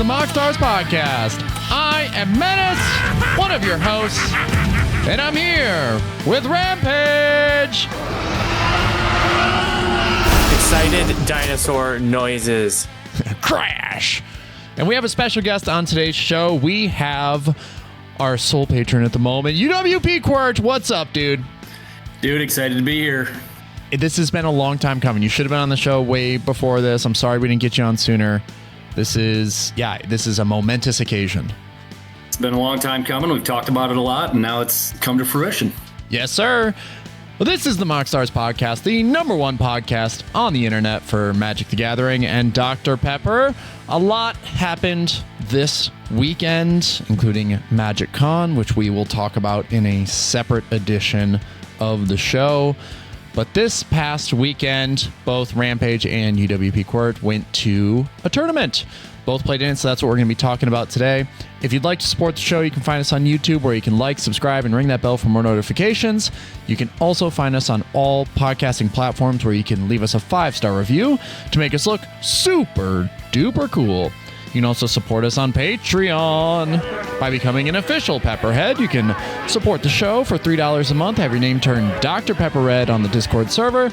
the MoxStars podcast. I am Menace, one of your hosts, and I'm here with Rampage. Excited dinosaur noises. Crash. And we have a special guest on today's show. We have our sole patron at the moment, UWPqwert. What's up, dude? Dude, excited to be here. This has been a long time coming. You should have been on the show way before this. I'm sorry we didn't get you on sooner. This is a momentous occasion. It's been a long time coming. We've talked about it a lot, and now it's come to fruition. Yes, sir. Well, this is the MoxStars podcast, the number one podcast on the internet for Magic the Gathering and Dr. Pepper. A lot happened this weekend, including Magic Con, which we will talk about in a separate edition of the show. But this past weekend, both Rampage and UWPqwert went to a tournament. Both played in it, so that's what we're going to be talking about today. If you'd like to support the show, you can find us on YouTube, where you can like, subscribe, and ring that bell for more notifications. You can also find us on all podcasting platforms, where you can leave us a 5-star review to make us look super duper cool. You can also support us on Patreon by becoming an official Pepperhead. You can support the show for $3 a month, have your name turned Dr. Pepper Red on the Discord server,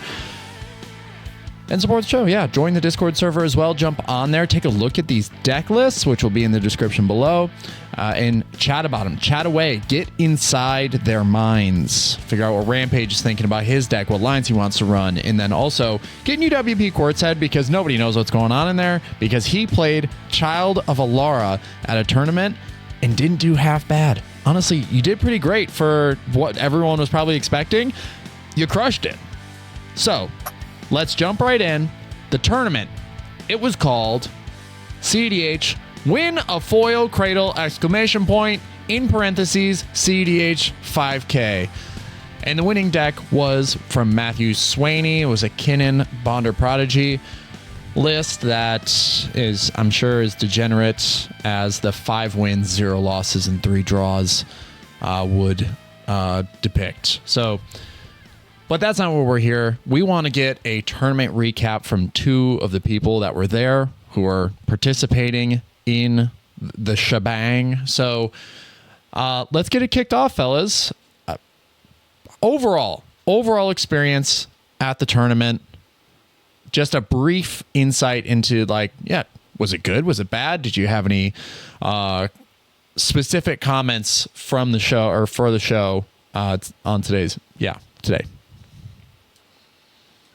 and support the show. Yeah, join the Discord server as well. Jump on there, take a look at these deck lists, which will be in the description below, and chat about them. Chat away. Get inside their minds. Figure out what Rampage is thinking about his deck, what lines he wants to run, and then also get in UWPqwert's head, because nobody knows what's going on in there, because he played Child of Alara at a tournament and didn't do half bad. Honestly, you did pretty great for what everyone was probably expecting. You crushed it. So let's jump right in. The tournament, it was called cEDH Win A Foil Cradle ! In parentheses cEDH 5K. And the winning deck was from Matthew Swaney. It was a Kinnan Bonder Prodigy list that is, I'm sure, as degenerate as the 5 wins, 0 losses, and 3 draws would depict. So, but that's not why we're here. We want to get a tournament recap from 2 of the people that were there, who are participating in the shebang. So let's get it kicked off, fellas. Overall experience at the tournament. Just a brief insight into, was it good? Was it bad? Did you have any specific comments from the show or for the show on today?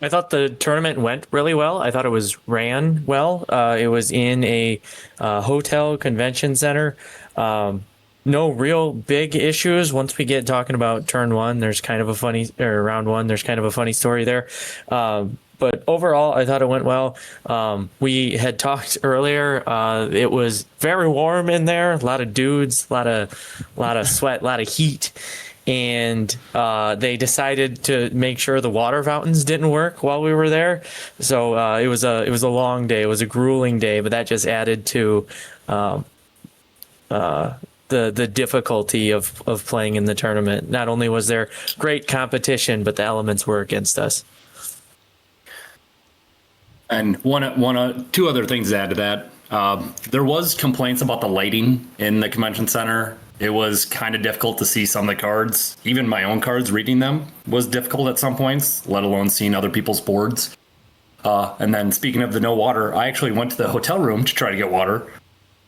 I thought the tournament went really well. I thought it was ran well. It was in a hotel convention center. No real big issues. Once we get talking about turn one, there's kind of a funny, or round one, there's kind of a funny story there. But overall, I thought it went well. We had talked earlier. It was very warm in there. A lot of dudes, a lot of sweat, a lot of heat. And they decided to make sure the water fountains didn't work while we were there. So it was a long day. It was a grueling day, but that just added to the difficulty of playing in the tournament. Not only was there great competition, but the elements were against us. And two other things to add to that. There was complaints about the lighting in the convention center. It was kind of difficult to see some of the cards. Even my own cards, reading them was difficult at some points, let alone seeing other people's boards. And then speaking of the no water, I actually went to the hotel room to try to get water.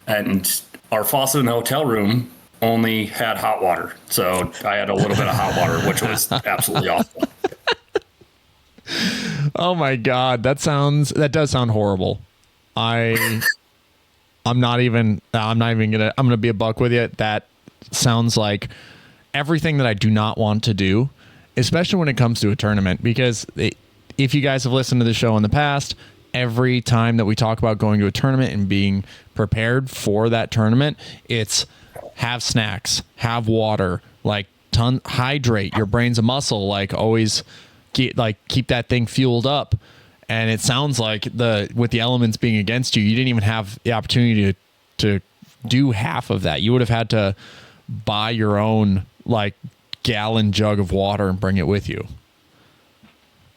And our faucet in the hotel room only had hot water. So I had a little bit of hot water, which was absolutely awful. Oh my God. That does sound horrible. I'm gonna be a buck with you. That sounds like everything that I do not want to do, especially when it comes to a tournament, because if you guys have listened to the show in the past, every time that we talk about going to a tournament and being prepared for that tournament, it's have snacks, have water, hydrate. Your brain's a muscle, always keep that thing fueled up. And it sounds like with the elements being against you, you didn't even have the opportunity to do half of that. You would have had to buy your own gallon jug of water and bring it with you.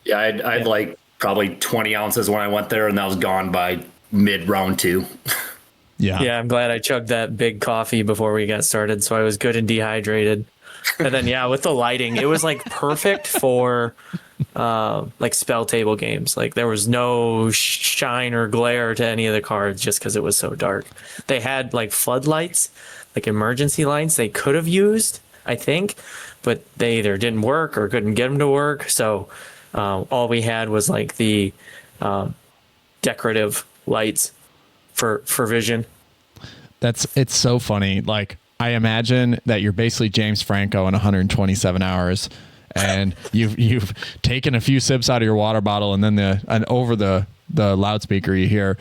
Yeah, I'd probably 20 ounces when I went there, and that was gone by mid round 2. Yeah, I'm glad I chugged that big coffee before we got started, so I was good and dehydrated. And then, yeah, with the lighting, it was like perfect for like spell table games. Like there was no shine or glare to any of the cards just because it was so dark. They had like floodlights, like emergency lights they could have used, I think, but they either didn't work or couldn't get them to work. So all we had was like the decorative lights for vision. It's so funny. Like I imagine that you're basically James Franco in 127 hours, and you've taken a few sips out of your water bottle, and then over the loudspeaker you hear,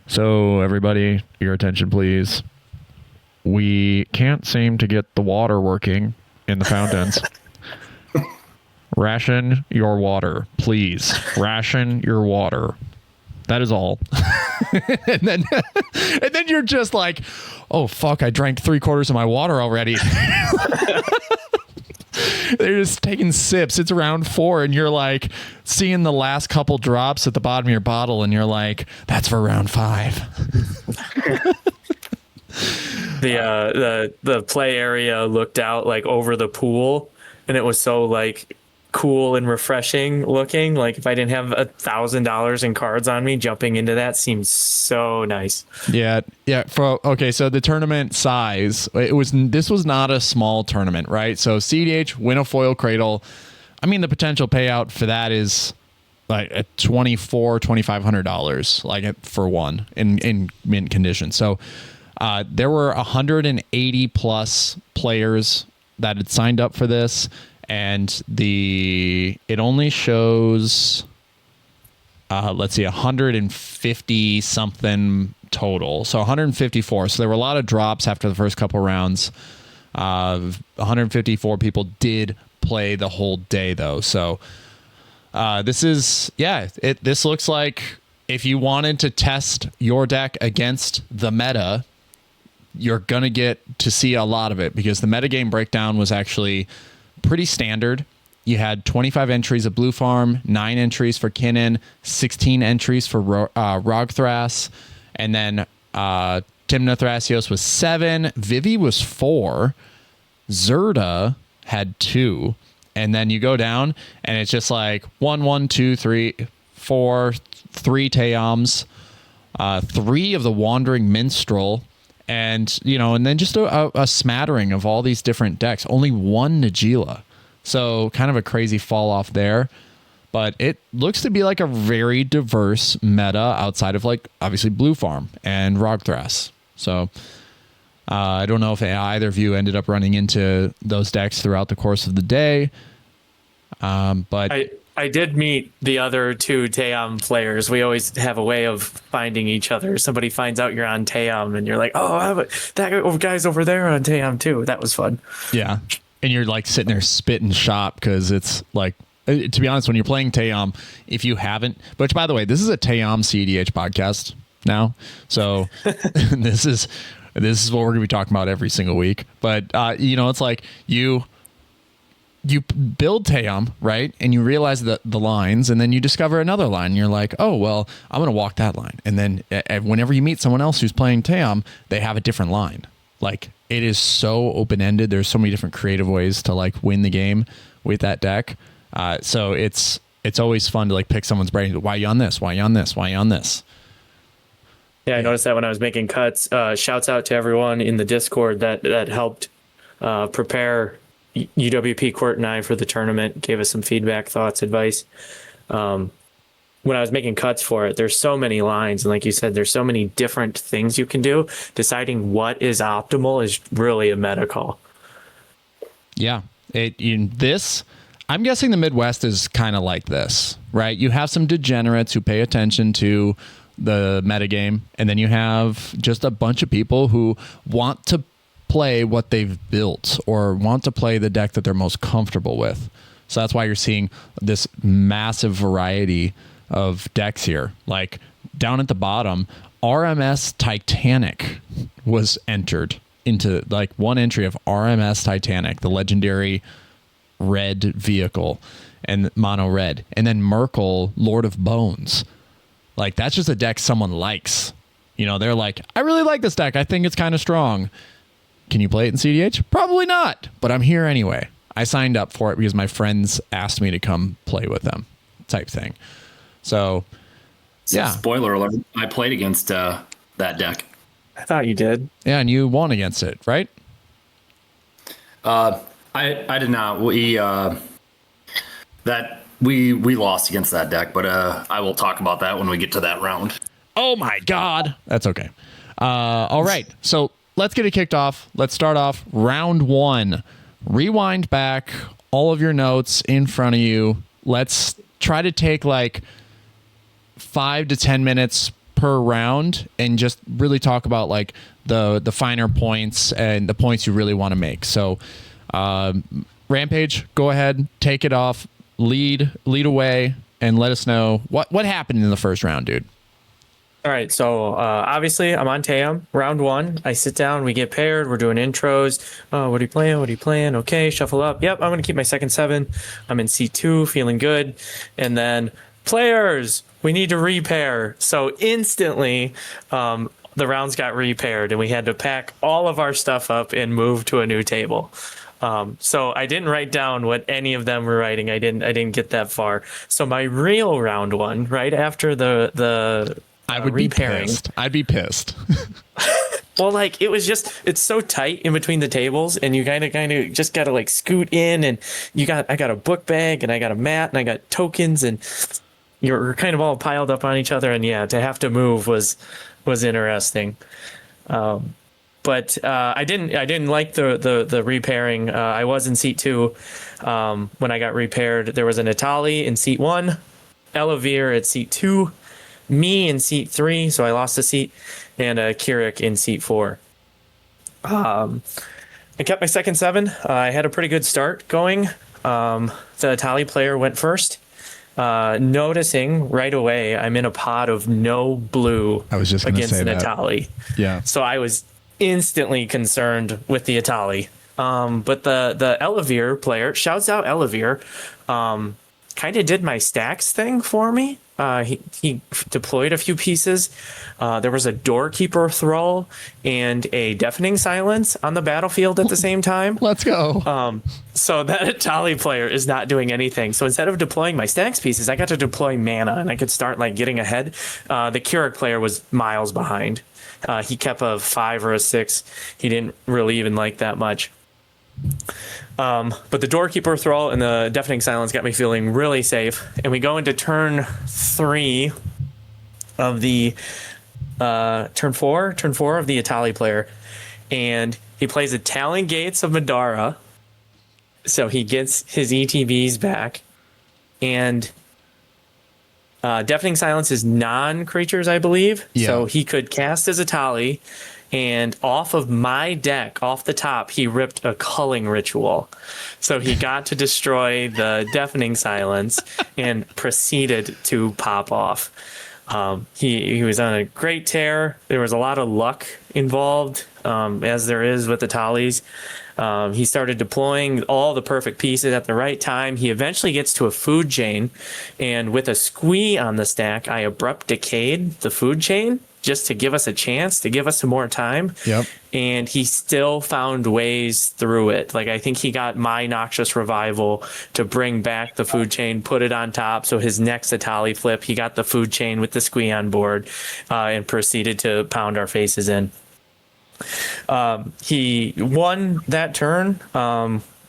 "So everybody, your attention, please. We can't seem to get the water working in the fountains. Ration your water, please. Ration your water. That is all." and then you're just like, "Oh fuck, I drank 3/4 of my water already." They're just taking sips. It's round 4, and you're like seeing the last couple drops at the bottom of your bottle, and you're like, "That's for round 5." The play area looked out like over the pool, and it was so like cool and refreshing looking. Like if I didn't have $1,000 in cards on me, jumping into that seems so nice. Yeah. Okay, so the tournament size, this was not a small tournament, right? So cEDH, Win A Foil Cradle. I mean, the potential payout for that is like at $2,500, like for one in mint condition. So there were 180 plus players that had signed up for this. And it only shows, 150 something total. So 154. So there were a lot of drops after the first couple rounds. 154 people did play the whole day though. So this looks like if you wanted to test your deck against the meta, you're going to get to see a lot of it, because the metagame breakdown was actually pretty standard. You had 25 entries of Blue Farm, 9 entries for Kinnan, 16 entries for Rogthras, and then Timna Thrasios was 7, Vivi was 4, Zerda had 2, and then you go down and it's just like 1, 1, 2, 3, 4, 3 Teoms, 3 of the Wandering Minstrel, and then just a smattering of all these different decks. Only 1 Najeela. So kind of a crazy fall off there. But it looks to be like a very diverse meta outside of like obviously Blue Farm and Rogthras. So I don't know if either of you ended up running into those decks throughout the course of the day. But I did meet the other 2 Teom players. We always have a way of finding each other. Somebody finds out you're on Teom, and you're like, "Oh, that guy's over there on Teom too." That was fun. Yeah, and you're like sitting there spitting shop because it's like, to be honest, when you're playing Teom, if you haven't, which by the way, this is a Teom cEDH podcast now, so this is what we're gonna be talking about every single week. But it's like you build Teom, right? And you realize the lines, and then you discover another line. And you're like, "Oh, well, I'm going to walk that line." And then whenever you meet someone else who's playing Teom, they have a different line. Like, it is so open-ended. There's so many different creative ways to like win the game with that deck. So it's always fun to like pick someone's brain. Why you on this? Why you on this? Why you on this? Yeah, I noticed that when I was making cuts. Shouts out to everyone in the Discord that helped prepare UWPqwert and I for the tournament, gave us some feedback, thoughts, advice. When I was making cuts for it, there's so many lines, and like you said, there's so many different things you can do. Deciding what is optimal is really a meta call. Yeah, I'm guessing the Midwest is kind of like this, right? You have some degenerates who pay attention to the metagame, and then you have just a bunch of people who want to play what they've built or want to play the deck that they're most comfortable with. So that's why you're seeing this massive variety of decks here. Like down at the bottom, RMS Titanic was entered into like one entry of RMS Titanic, the legendary red vehicle and mono red. And then Merkel, Lord of Bones. Like that's just a deck someone likes. they're like, I really like this deck. I think it's kind of strong. Can you play it in CEDH? Probably not, but I'm here anyway. I signed up for it because my friends asked me to come play with them, type thing. So, yeah. Spoiler alert, I played against that deck. I thought you did. Yeah, and you won against it, right? I did not. We lost against that deck, but I will talk about that when we get to that round. Oh my God. That's okay. All right. So let's get it kicked off. Let's start off round 1. Rewind back all of your notes in front of you. Let's try to take like 5 to 10 minutes per round and just really talk about like the finer points and the points you really want to make. So Rampage, go ahead, take it off, lead away, and let us know what happened in the first round, dude. All right, so obviously I'm on Tam, round 1. I sit down, we get paired, we're doing intros. What are you playing? What are you playing? Okay, shuffle up. Yep, I'm going to keep my second 7. I'm in C2, feeling good. And then players, we need to repair. So instantly, the rounds got repaired, and we had to pack all of our stuff up and move to a new table. So I didn't write down what any of them were writing. I didn't get that far. So my real round 1, right after the I would repairing. be pissed. I'd be pissed. Well, like it's so tight in between the tables, and you kind of just gotta like scoot in, and I got a book bag, and I got a mat, and I got tokens, and you're kind of all piled up on each other, and yeah, to have to move was interesting. But I didn't like the repairing. I was in seat 2 when I got repaired. There was an Itali in seat 1, Elevere at seat 2. Me in seat 3, so I lost a seat, and Keurig in seat 4. I kept my second 7. I had a pretty good start going. The Itali player went first. Noticing right away, I'm in a pot of no blue I was just gonna against say an that. Itali. Yeah. So I was instantly concerned with the Itali. But the Elevere player, shouts out Elevere, kind of did my stacks thing for me. He deployed a few pieces. There was a doorkeeper thrall and a deafening silence on the battlefield at the same time. Let's go. So that Itali player is not doing anything. So instead of deploying my stacks pieces, I got to deploy mana, and I could start like getting ahead. The Keurig player was miles behind. He kept a 5 or a 6. He didn't really even like that much. But the doorkeeper thrall and the deafening silence got me feeling really safe. And we go into turn 3 of the turn 4 of the Itali player, and he plays a Talon Gates of Madara, so he gets his ETBs back. And deafening silence is non-creatures, I believe. Yeah. So he could cast his Itali. And off of my deck, off the top, he ripped a culling ritual. So he got to destroy the deafening silence and proceeded to pop off. He was on a great tear. There was a lot of luck involved, as there is with the Tallies. He started deploying all the perfect pieces at the right time. He eventually gets to a food chain, and with a squee on the stack, I abrupt decayed the food chain just to give us a chance, to give us some more time. Yep. And he still found ways through it. Like, I think he got my Noxious Revival to bring back the food chain, put it on top. So his next Itali flip, he got the food chain with the squee on board, and proceeded to pound our faces in. He won that turn.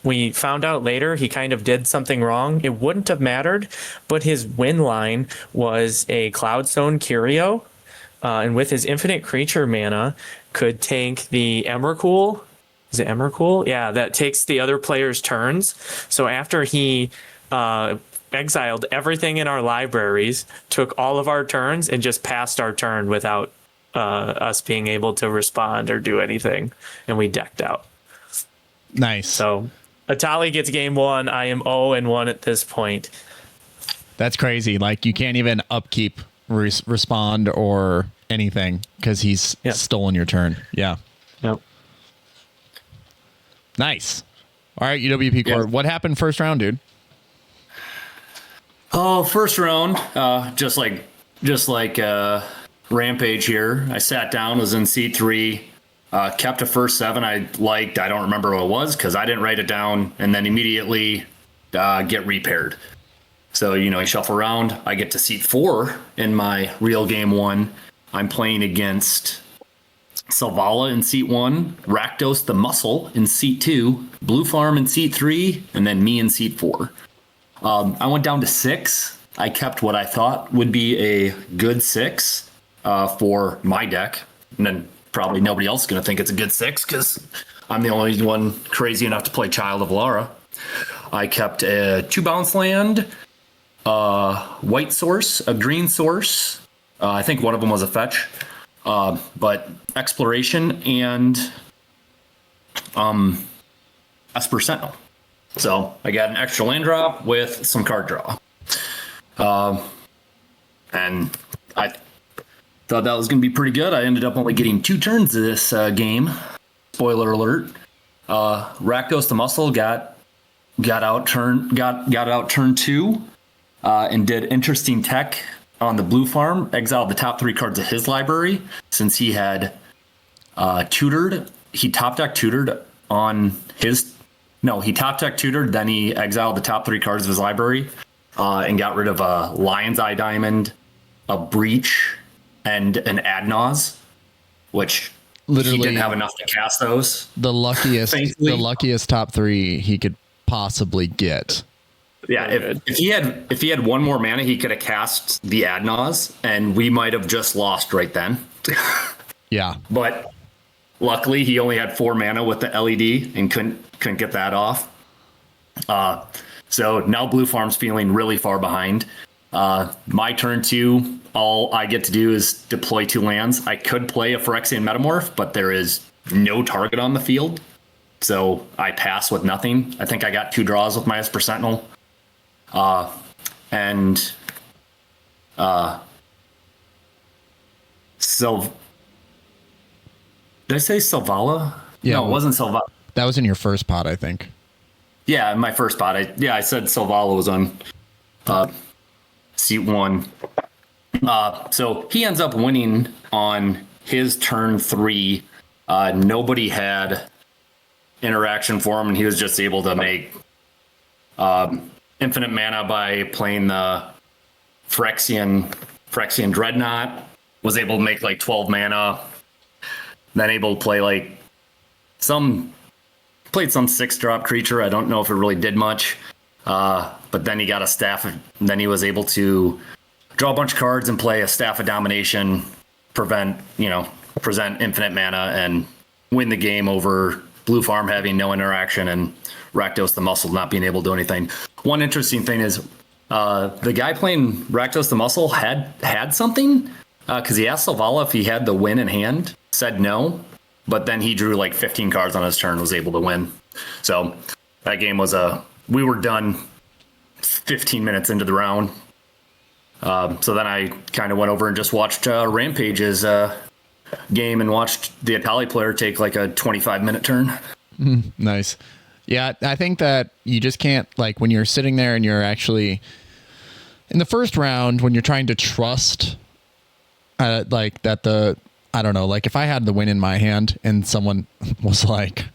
We found out later he kind of did something wrong. It wouldn't have mattered, but his win line was a Cloudstone Curio. And with his infinite creature mana, could take the Emrakul. Is it Emrakul? Yeah, that takes the other player's turns. So after he exiled everything in our libraries, took all of our turns, and just passed our turn without us being able to respond or do anything, and we decked out. Nice. So Itali gets game 1. I am 0-1 at this point. That's crazy. Like, you can't even upkeep respond or anything because he's stolen your turn. Yeah. Nope. Nice. All right, UWPqwert. What happened first round, dude? Oh, first round, just like Rampage here. I sat down, was in seat 3, kept a first 7 I liked. I don't remember what it was because I didn't write it down, and then immediately get repaired. So, you shuffle around. I get to seat 4 in my real game 1. I'm playing against Selvala in seat 1, Rakdos the Muscle in seat 2, Blue Farm in seat 3, and then me in seat 4. I went down to 6. I kept what I thought would be a good 6 for my deck. And then probably nobody else is going to think it's a good 6 because I'm the only one crazy enough to play Child of Lara. I kept a 2 bounce land, white source, a green source. I think one of them was a fetch. But exploration and Esper Sentinel. So I got an extra land drop with some card draw. And I thought that was going to be pretty good. I ended up only getting 2 turns of this game. Spoiler alert. Rakdos the Muscle got out turn 2 and did interesting tech on the blue farm, exiled the top 3 cards of his library since he had tutored. He top deck tutored on his. No, he top deck tutored, then he exiled the top 3 cards of his library and got rid of a Lion's Eye Diamond, a Breach, and an Adnaz, which literally he didn't have enough to cast those. The luckiest top 3 he could possibly get. Yeah, if he had 1 more mana, he could have cast the Adnaz, and we might have just lost right then. Yeah, but luckily he only had 4 mana with the LED and couldn't get that off. So now Blue Farm's feeling really far behind. My turn 2, all I get to do is deploy 2 lands. I could play a Phyrexian Metamorph, but there is no target on the field, so I pass with nothing. I think I got 2 draws with my Esper Sentinel. Did I say Selvala? Yeah, no, it wasn't Selvala. That was in your first pot, I think. Yeah, in my first pot. I said Selvala was on seat 1. So he ends up winning on his turn 3. Nobody had interaction for him, and he was just able to make infinite mana by playing the Phyrexian Dreadnought. Was able to make like 12 mana. Then able to play like played some 6-drop creature. I don't know if it really did much. But then he got a Staff, and then he was able to draw a bunch of cards and play a Staff of Domination, present infinite mana, and win the game over Blue Farm having no interaction and Rakdos the Muscle not being able to do anything. One interesting thing is the guy playing Rakdos the Muscle had something because he asked Selvala if he had the win in hand, said no, but then he drew like 15 cards on his turn, was able to win. So that game was we were done 15 minutes into the round. So then I kind of went over and just watched Rampage's game and watched the Atali player take like a 25-minute turn. Nice. Yeah, I think that you just can't, like, when you're sitting there and you're actually in the first round, when you're trying to trust like that I don't know, like if I had the win in my hand and someone was like,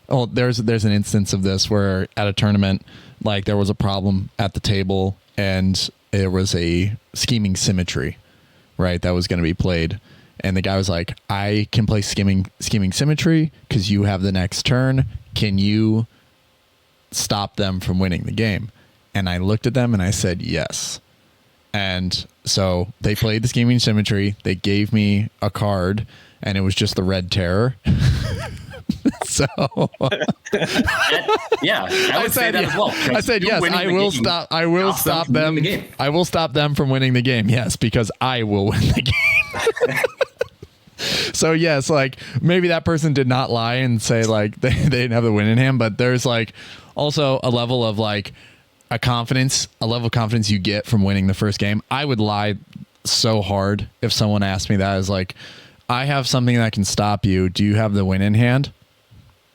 oh, there's an instance of this where at a tournament, like there was a problem at the table and there was a scheming symmetry, right, that was going to be played. And the guy was like, I can play scheming symmetry because you have the next turn. Can you stop them from winning the game? And I looked at them and I said, yes. And so they played the scheming symmetry. They gave me a card and it was just the Red Terror. So yeah, I would say that as well. I said, yes, I will stop them. I will stop them from winning the game. Yes, because I will win the game. So yes, like maybe that person did not lie and say like they didn't have the win in hand, but there's like also a level of like a level of confidence you get from winning the first game. I would lie so hard if someone asked me that. I was like, I have something that can stop you. Do you have the win in hand?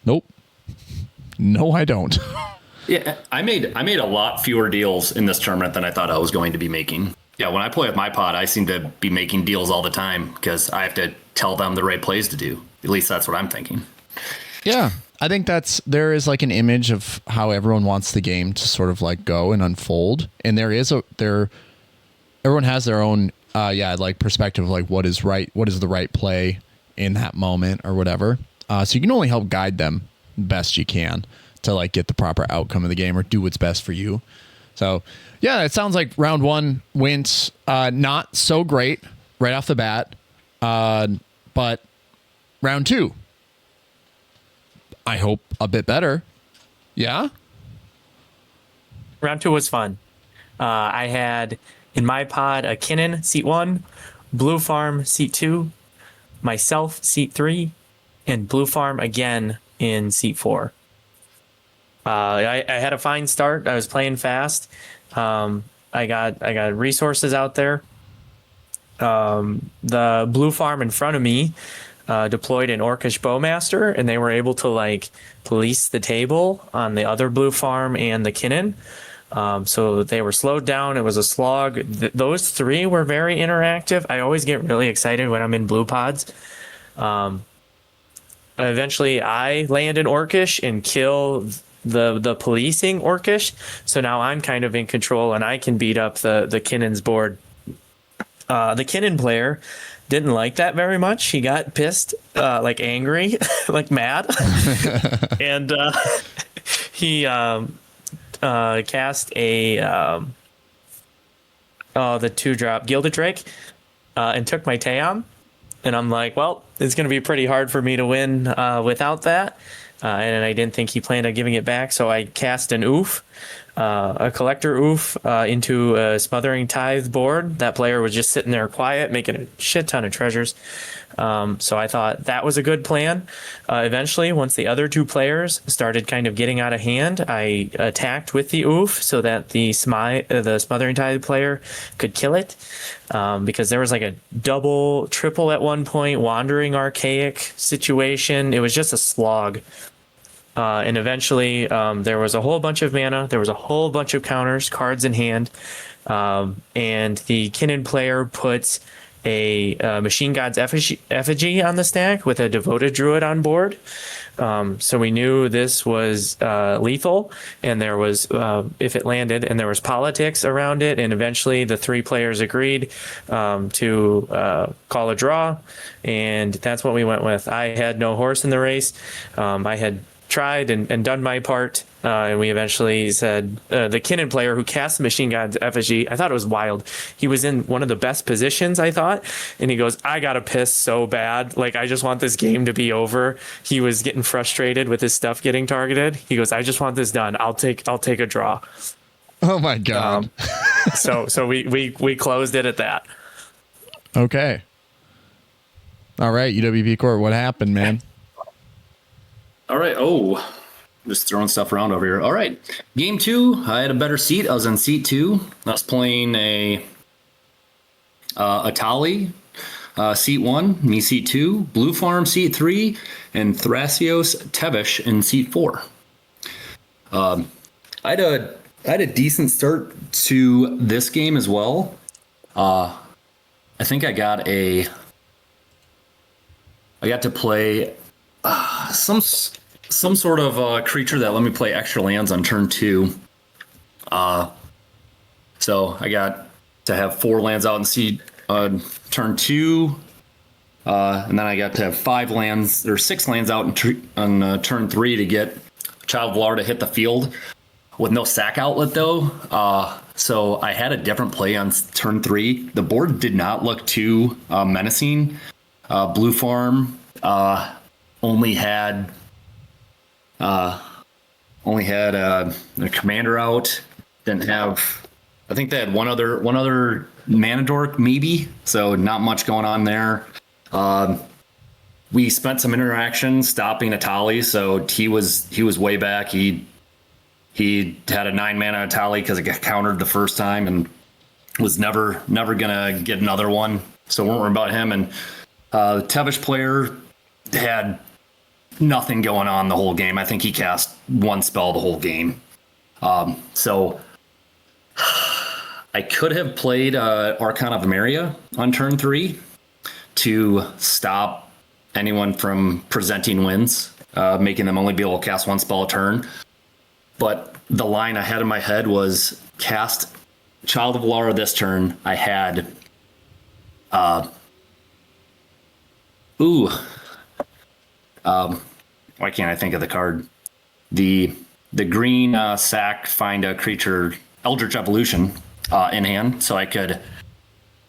Nope. No, I don't. Yeah, I made a lot fewer deals in this tournament than I thought I was going to be making. Yeah, when I play with my pod, I seem to be making deals all the time because I have to tell them the right plays to do. At least that's what I'm thinking. Yeah. I think there is like an image of how everyone wants the game to sort of like go and unfold. And everyone has their own, like perspective of like what is the right play in that moment or whatever. So you can only help guide them best you can to like get the proper outcome of the game or do what's best for you. So yeah, it sounds like round one went not so great right off the bat. But round two, I hope a bit better. Yeah. Round two was fun. I had in my pod a Kinnan seat 1, Blue Farm seat 2, myself seat 3, and Blue Farm again in seat 4. I had a fine start. I was playing fast. I got resources out there. The Blue Farm in front of me deployed an Orcish Bowmaster, and they were able to like police the table on the other Blue Farm and the Kinnan. So they were slowed down. It was a slog. Those three were very interactive. I always get really excited when I'm in blue pods. Eventually, I land an Orcish and kill the policing Orcish. So now I'm kind of in control, and I can beat up the Kinnan's board. The Kinnan player didn't like that very much. He got pissed, like angry, like mad, and he cast a the 2-drop Gilded Drake and took my Taeon. And I'm like, well, it's going to be pretty hard for me to win without that. And I didn't think he planned on giving it back, so I cast an Oof, a Collector Oof, into a Smothering Tithe board. That player was just sitting there quiet, making a shit ton of treasures. So I thought that was a good plan. Eventually, once the other two players started kind of getting out of hand, I attacked with the Oof so that the Smothering Tithe player could kill it. Because there was like a double, triple at one point, Wandering Archaic situation. It was just a slog. And eventually, there was a whole bunch of mana. There was a whole bunch of counters, cards in hand. And the Kinnan player puts a Machine God's Effigy on the stack with a Devoted Druid on board. So we knew this was lethal, and there was, if it landed, and there was politics around it, and eventually the three players agreed to call a draw, and that's what we went with. I had no horse in the race. I had tried and done my part, and we eventually said the Kinnan player who cast the Machine God's Effigy, I thought it was wild. He was in one of the best positions, I thought, and he goes, I gotta piss so bad, like I just want this game to be over. He was getting frustrated with his stuff getting targeted. He goes, I just want this done. I'll take a draw. Oh my god. So we closed it at that. Okay. All right, UWPqwert, what happened, man? All right. Oh, just throwing stuff around over here. All right. Game 2, I had a better seat. I was in seat 2. I was playing a Atali, seat 1, me seat 2, Blue Farm seat 3, and Thrasios Tevish in seat 4. I had a decent start to this game as well. I think I got to play some sort of creature that let me play extra lands on turn 2. So I got to have 4 lands out in turn 2, and then I got to have 5 lands or 6 lands out on turn 3 to get Child of Lar to hit the field with no sack outlet though. So I had a different play on turn 3. The board did not look too menacing. Blue Farm only had a commander out. Didn't have. I think they had one other mana dork maybe. So not much going on there. We spent some interaction stopping Atali. So he was way back. He had a 9 mana Atali because it got countered the first time and was never gonna get another one. So weren't worried about him. And the Tevish player had nothing going on the whole game. I think he cast 1 spell the whole game. So I I could have played Archon of Emeria on turn 3 to stop anyone from presenting wins, making them only be able to cast one spell a turn. But the line I had in my head was cast Child of Alara this turn. I had why can't I think of the card? The green sack, find a creature, Eldritch Evolution in hand, so I could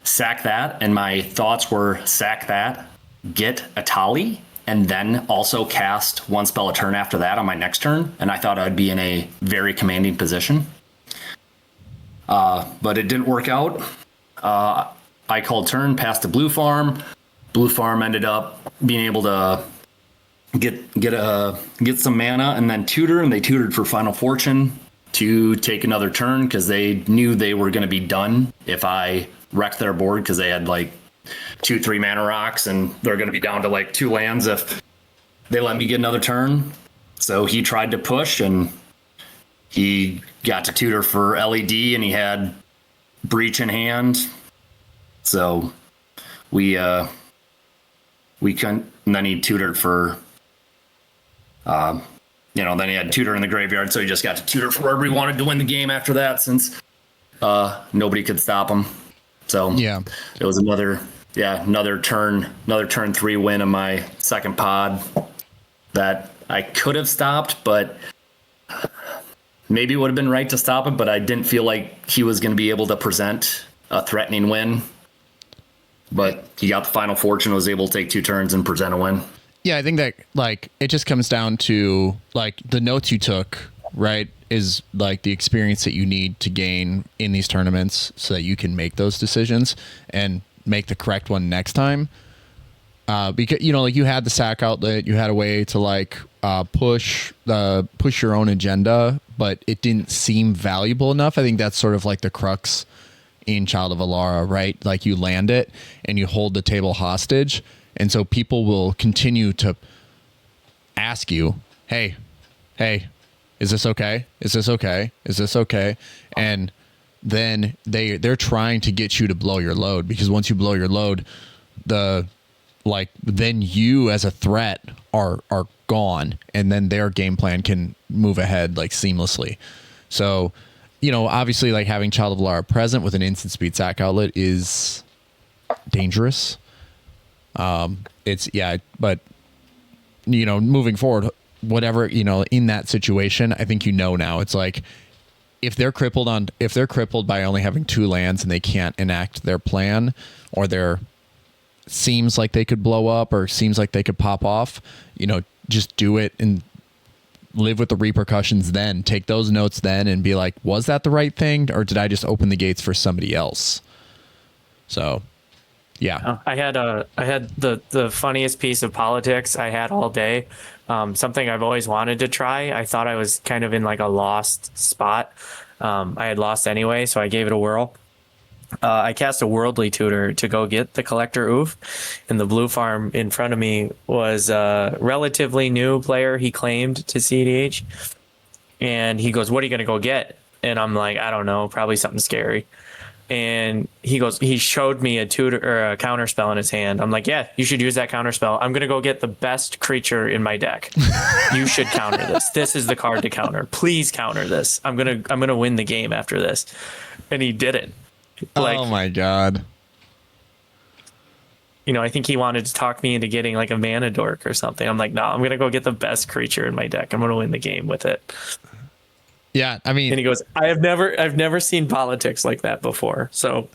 sack that, and my thoughts were sack that, get a Tali, and then also cast one spell a turn after that on my next turn, and I thought I'd be in a very commanding position. But it didn't work out. I called turn, passed to Blue Farm. Blue Farm ended up being able to get some mana and then tutor, and they tutored for Final Fortune to take another turn because they knew they were going to be done if I wrecked their board, because they had like 2-3 mana rocks and they're going to be down to like 2 lands if they let me get another turn. So he tried to push, and he got to tutor for LED, and he had Breach in hand. So we couldn't, and then he tutored for then he had tutor in the graveyard, so he just got to tutor for wherever he wanted to win the game after that, since nobody could stop him. So yeah, it was another turn 3 win in my second pod that I could have stopped, but maybe it would have been right to stop it, but I didn't feel like he was going to be able to present a threatening win. But he got the Final Fortune, was able to take 2 turns and present a win. Yeah, I think that like it just comes down to like the notes you took, right? Is like the experience that you need to gain in these tournaments so that you can make those decisions and make the correct one next time. Because like you had the sack outlet, you had a way to like push your own agenda, but it didn't seem valuable enough. I think that's sort of like the crux in Child of Alara, right? Like you land it and you hold the table hostage. And so people will continue to ask you, hey, is this okay? Is this okay? Is this okay? And then they're trying to get you to blow your load, because once you blow your load, then you as a threat are gone, and then their game plan can move ahead like seamlessly. So, obviously like having Child of Alara present with an instant speed sack outlet is dangerous. But moving forward, whatever, in that situation, I think now it's like if they're crippled by only having 2 lands and they can't enact their plan, or seems like they could blow up or seems like they could pop off, just do it and live with the repercussions then. Take those notes then and be like, was that the right thing, or did I just open the gates for somebody else? So yeah. I had the funniest piece of politics I had all day. Something I've always wanted to try. I thought I was kind of in like a lost spot. I had lost anyway, so I gave it a whirl. I cast a Worldly Tutor to go get the Collector Oof, and the blue farm in front of me was a relatively new player he claimed to cEDH. And he goes, "What are you going to go get?" And I'm like, "I don't know, probably something scary." And he showed me a tutor or a counter spell in his hand. I'm like, "Yeah, you should use that counter spell. I'm going to go get the best creature in my deck. You should counter this. This is the card to counter. Please counter this. I'm going to win the game after this." And he didn't. Oh my God. I think he wanted to talk me into getting like a mana dork or something. I'm like, "No, I'm going to go get the best creature in my deck. I'm going to win the game with it." Yeah, I mean, and he goes, I've never seen politics like that before. So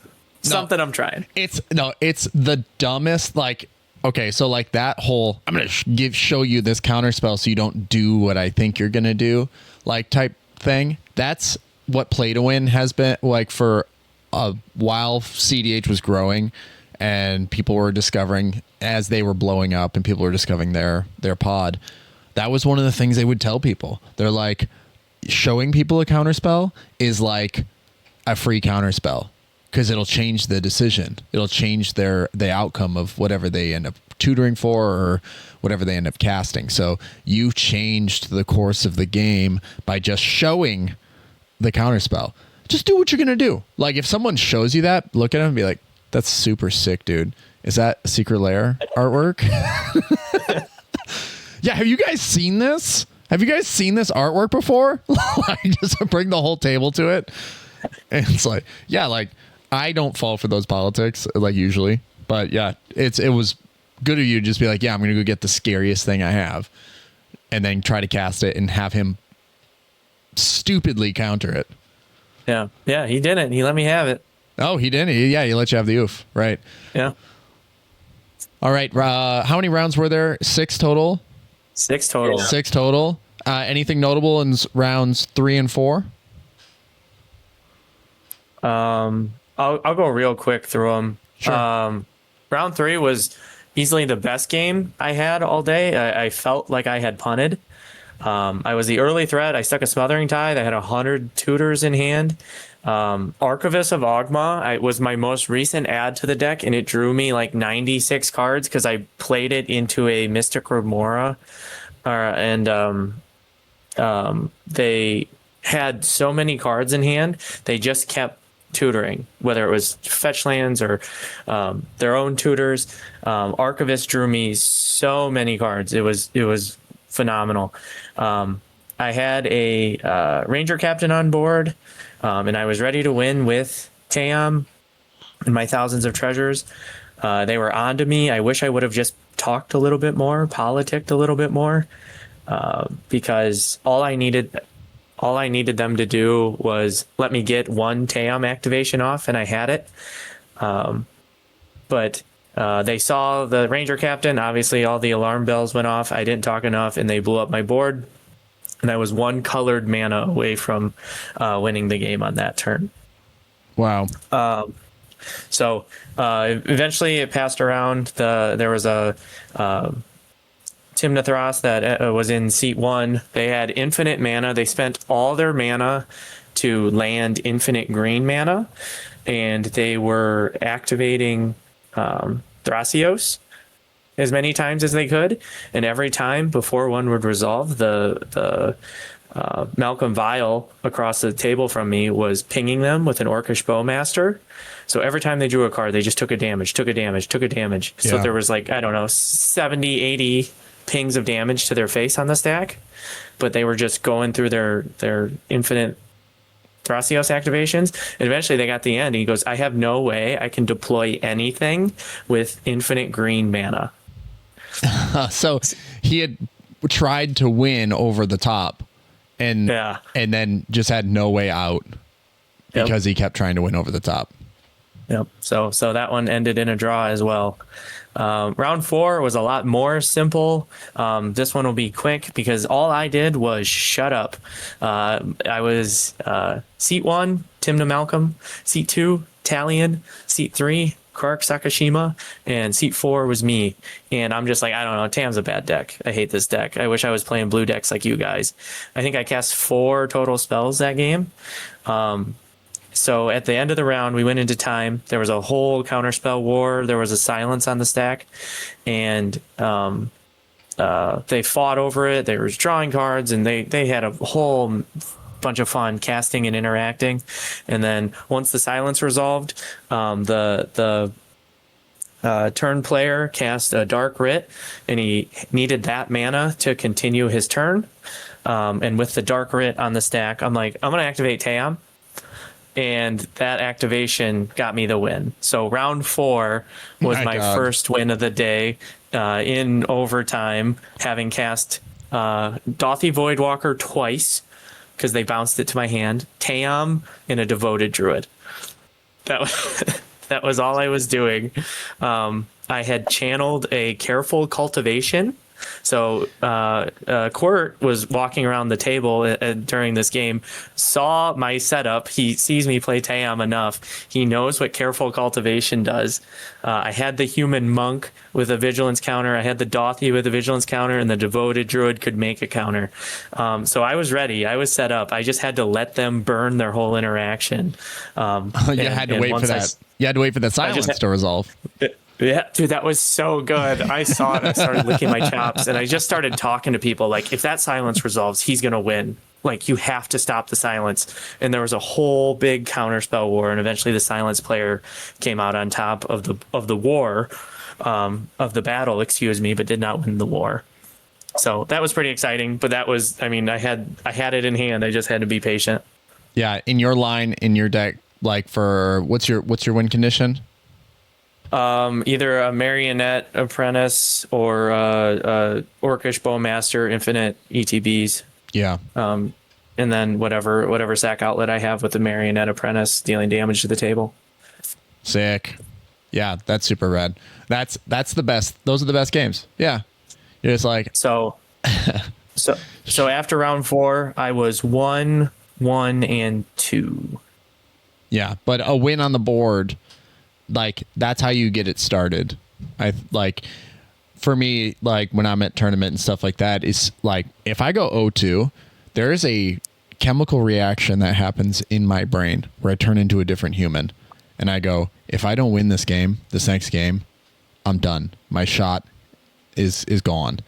something I'm trying. It's the dumbest. Like, okay, so like that whole, I'm going to show you this counter spell so you don't do what I think you're going to do, like type thing. That's what play to win has been like for a while. cEDH was growing and people were discovering as they were blowing up and people were discovering their pod. That was one of the things they would tell people. They're like, showing people a counterspell is like a free counterspell because it'll change the decision. It'll change the outcome of whatever they end up tutoring for or whatever they end up casting. So you changed the course of the game by just showing the counterspell. just do what you're gonna do. Like if someone shows you that, look at them and be like, "That's super sick, dude. Is that a secret lair artwork?" Yeah, have you guys seen this? Have you guys seen this artwork before? Like just bring the whole table to it. And it's like, yeah, like I don't fall for those politics like usually, but yeah, it was good of you to just be like, yeah, I'm gonna go get the scariest thing I have, and then try to cast it and have him stupidly counter it. Yeah, he didn't. He let me have it. Oh, he didn't. Yeah, he let you have the oof, right? Yeah. All right. How many rounds were there? 6 total. 6 total. 6 total. Anything notable in rounds 3 and 4? I'll go real quick through them. Sure. Round 3 was easily the best game I had all day. I felt like I had punted. I was the early threat. I stuck a Smothering Tithe. I had 100 tutors in hand. Archivist of Ogma was my most recent add to the deck, and it drew me like 96 cards because I played it into a Mystic Remora. They had so many cards in hand, they just kept tutoring, whether it was fetch lands or their own tutors. Archivist drew me so many cards. It was phenomenal. I had a Ranger Captain on board, and I was ready to win with Team and my thousands of treasures. They were onto me. I wish I would have just talked a little bit more, politicked a little bit more, because all I needed them to do was let me get one Team activation off, and I had it. But they saw the Ranger Captain. Obviously, all the alarm bells went off. I didn't talk enough, and they blew up my board. And I was 1 colored mana away from winning the game on that turn. Wow. So eventually it passed around. There was a Timnathras that was in seat 1. They had infinite mana. They spent all their mana to land infinite green mana, and they were activating Thrasios as many times as they could, and every time before one would resolve, the Malcolm Vial across the table from me was pinging them with an Orcish Bowmaster. So every time they drew a card, they just took a damage. So there was like, I don't know, 70, 80 pings of damage to their face on the stack, but they were just going through their infinite Thrasios activations, and eventually they got the end. And he goes, I have no way I can deploy anything with infinite green mana. So he had tried to win over the top, and then just had no way out because he kept trying to win over the top. Yep. So that one ended in a draw as well. Round 4 was a lot more simple. This one will be quick because all I did was shut up. I was seat 1, Timna Malcolm, seat 2, Talion, seat 3, Kark Sakashima, and seat 4 was me. And I'm just like, I don't know, Tam's a bad deck. I hate this deck. I wish I was playing blue decks like you guys. I think I cast 4 total spells that game. So at the end of the round, we went into time. There was a whole counterspell war. There was a silence on the stack, and they fought over it. They were drawing cards, and they had a whole bunch of fun casting and interacting. And then once the silence resolved, the turn player cast a Dark Writ, and he needed that mana to continue his turn. And with the Dark Writ on the stack, I'm like, I'm going to activate Tam. And that activation got me the win. So round 4 was my first win of the day in overtime, having cast Dothy Voidwalker twice because they bounced it to my hand, Tam, and a Devoted Druid. That was all I was doing. I had channeled a Careful Cultivation. So Qwert was walking around the table during this game, saw my setup. He sees me play Tam enough. He knows what Careful Cultivation does. I had the Human Monk with a Vigilance counter. I had the Dothy with a Vigilance counter, and the Devoted Druid could make a counter. So I was ready. I was set up. I just had to let them burn their whole interaction. You had to wait for that. You had to wait for the silence to resolve. Yeah, dude, that was so good. I saw it. I started licking my chops, and I just started talking to people like, if that silence resolves, he's going to win. like you have to stop the silence. And there was a whole big counterspell war, and eventually the silence player came out on top of the war, of the battle, excuse me, but did not win the war. So that was pretty exciting. But that was, I mean, I had it in hand. I just had to be patient. Yeah, in your line, in your deck, like for what's your win condition? Either a Marionette Apprentice or Orcish Bowmaster Infinite ETBs. Yeah. And then whatever sack outlet I have with the Marionette Apprentice dealing damage to the table. Sick. Yeah, that's super rad. That's the best. Those are the best games. Yeah. You're just like so after round 4, I was 1, 1, and 2. Yeah, but a win on the board, like that's how you get it started. I like for me, like when I'm at tournament and stuff like that, is like if I go 0-2, there is a chemical reaction that happens in my brain where I turn into a different human. And I go, if I don't win this next game, I'm done. My shot is gone.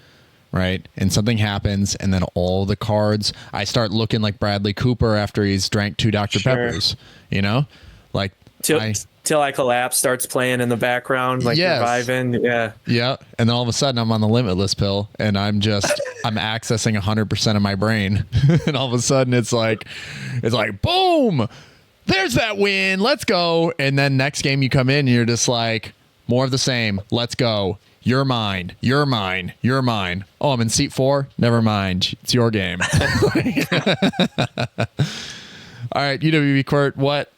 Right. And something happens. And then all the cards, I start looking like Bradley Cooper after he's drank 2 Dr. Peppers, you know, like till I collapse starts playing in the background, like reviving. Yeah. Yeah. And then all of a sudden I'm on the limitless pill and I'm accessing 100% of my brain. And all of a sudden it's like, boom, there's that win. Let's go. And then next game you come in and you're just like, more of the same. Let's go. You're mine. You're mine. You're mine. Oh, I'm in seat 4. Never mind. It's your game. All right, UWPqwert, what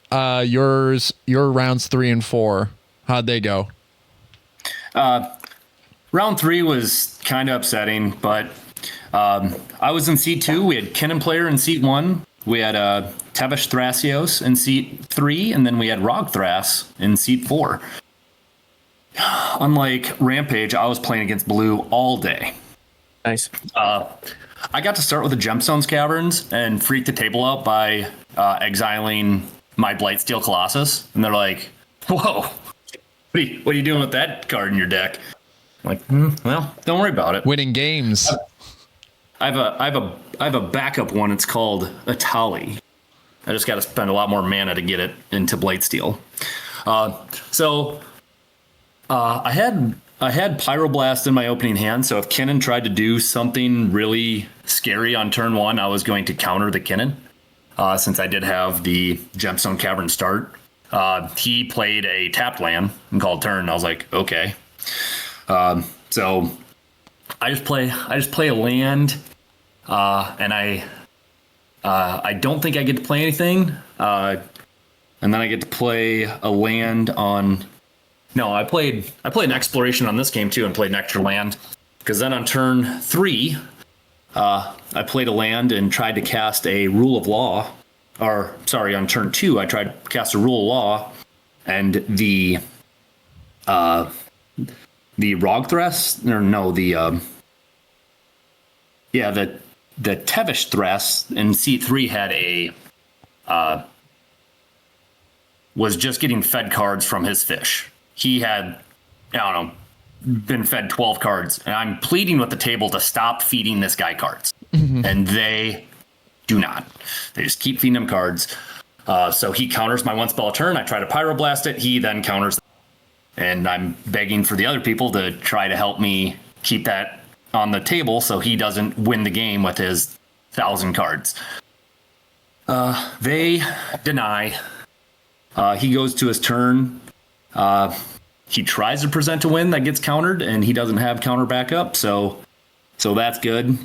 your rounds 3 and 4? How'd they go? Round 3 was kind of upsetting, but I was in seat 2. We had Kennen player in seat 1. We had Tevesh Thrasios in seat 3, and then we had Rog Thras in seat 4. Unlike Rampage, I was playing against blue all day. Nice. I got to start with the Gemstones Caverns and freak the table out by exiling my Blightsteel Colossus. And they're like, whoa, what are you doing with that card in your deck? I'm like, well, don't worry about it. Winning games. I have a backup one. It's called Atali. I just got to spend a lot more mana to get it into Blightsteel. I had Pyroblast in my opening hand, so if Kennen tried to do something really scary on turn 1, I was going to counter the Kennen, since I did have the Gemstone Cavern start. He played a tapped land and called turn. I was like, okay. So I just play a land, and I don't think I get to play anything, and then I get to play a land on. No, I played an exploration on this game too and played an extra land, because then on turn 3, I played a land and tried to cast a Rule of Law, or sorry, on turn 2 I tried to cast a Rule of Law, and the Rogthras, or no, the Tevesh Thras in seat 3 had a was just getting fed cards from his fish. He had, I don't know, been fed 12 cards, and I'm pleading with the table to stop feeding this guy cards. Mm-hmm. And they do not. They just keep feeding him cards. So he counters my 1 spell a turn. I try to Pyroblast it. He then counters. And I'm begging for the other people to try to help me keep that on the table so he doesn't win the game with his 1,000 cards. They deny. He goes to his turn. He tries to present a win that gets countered, and he doesn't have counter backup, so that's good.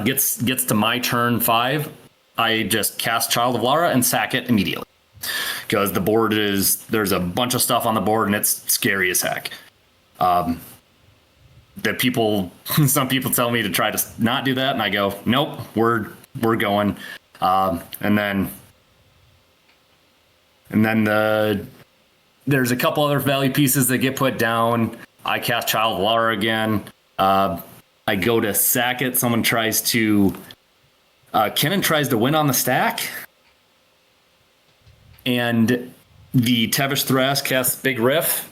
Gets to my turn 5. I just cast Child of Lara and sack it immediately, because the board there's a bunch of stuff on the board and it's scary as heck. Some people tell me to try to not do that, and I go, nope, we're going. And then there's a couple other value pieces that get put down. I cast Child of Lara again. I go to sack it. Someone tries to... Kennen tries to win on the stack. And the Tevesh Thras casts Big Riff.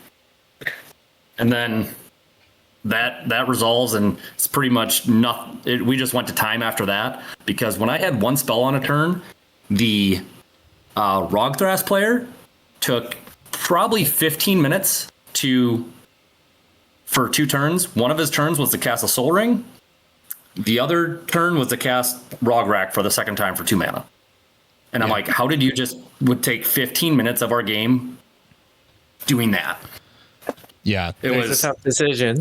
And then that resolves, and it's pretty much nothing. We just went to time after that, because when I had one spell on a turn, the Rogthras player took probably 15 minutes for 2 turns. One of his turns was to cast a Soul Ring. The other turn was to cast Rograk for the second time for 2 mana. And I'm like, how did you would take 15 minutes of our game doing that? Yeah. It was a tough decision.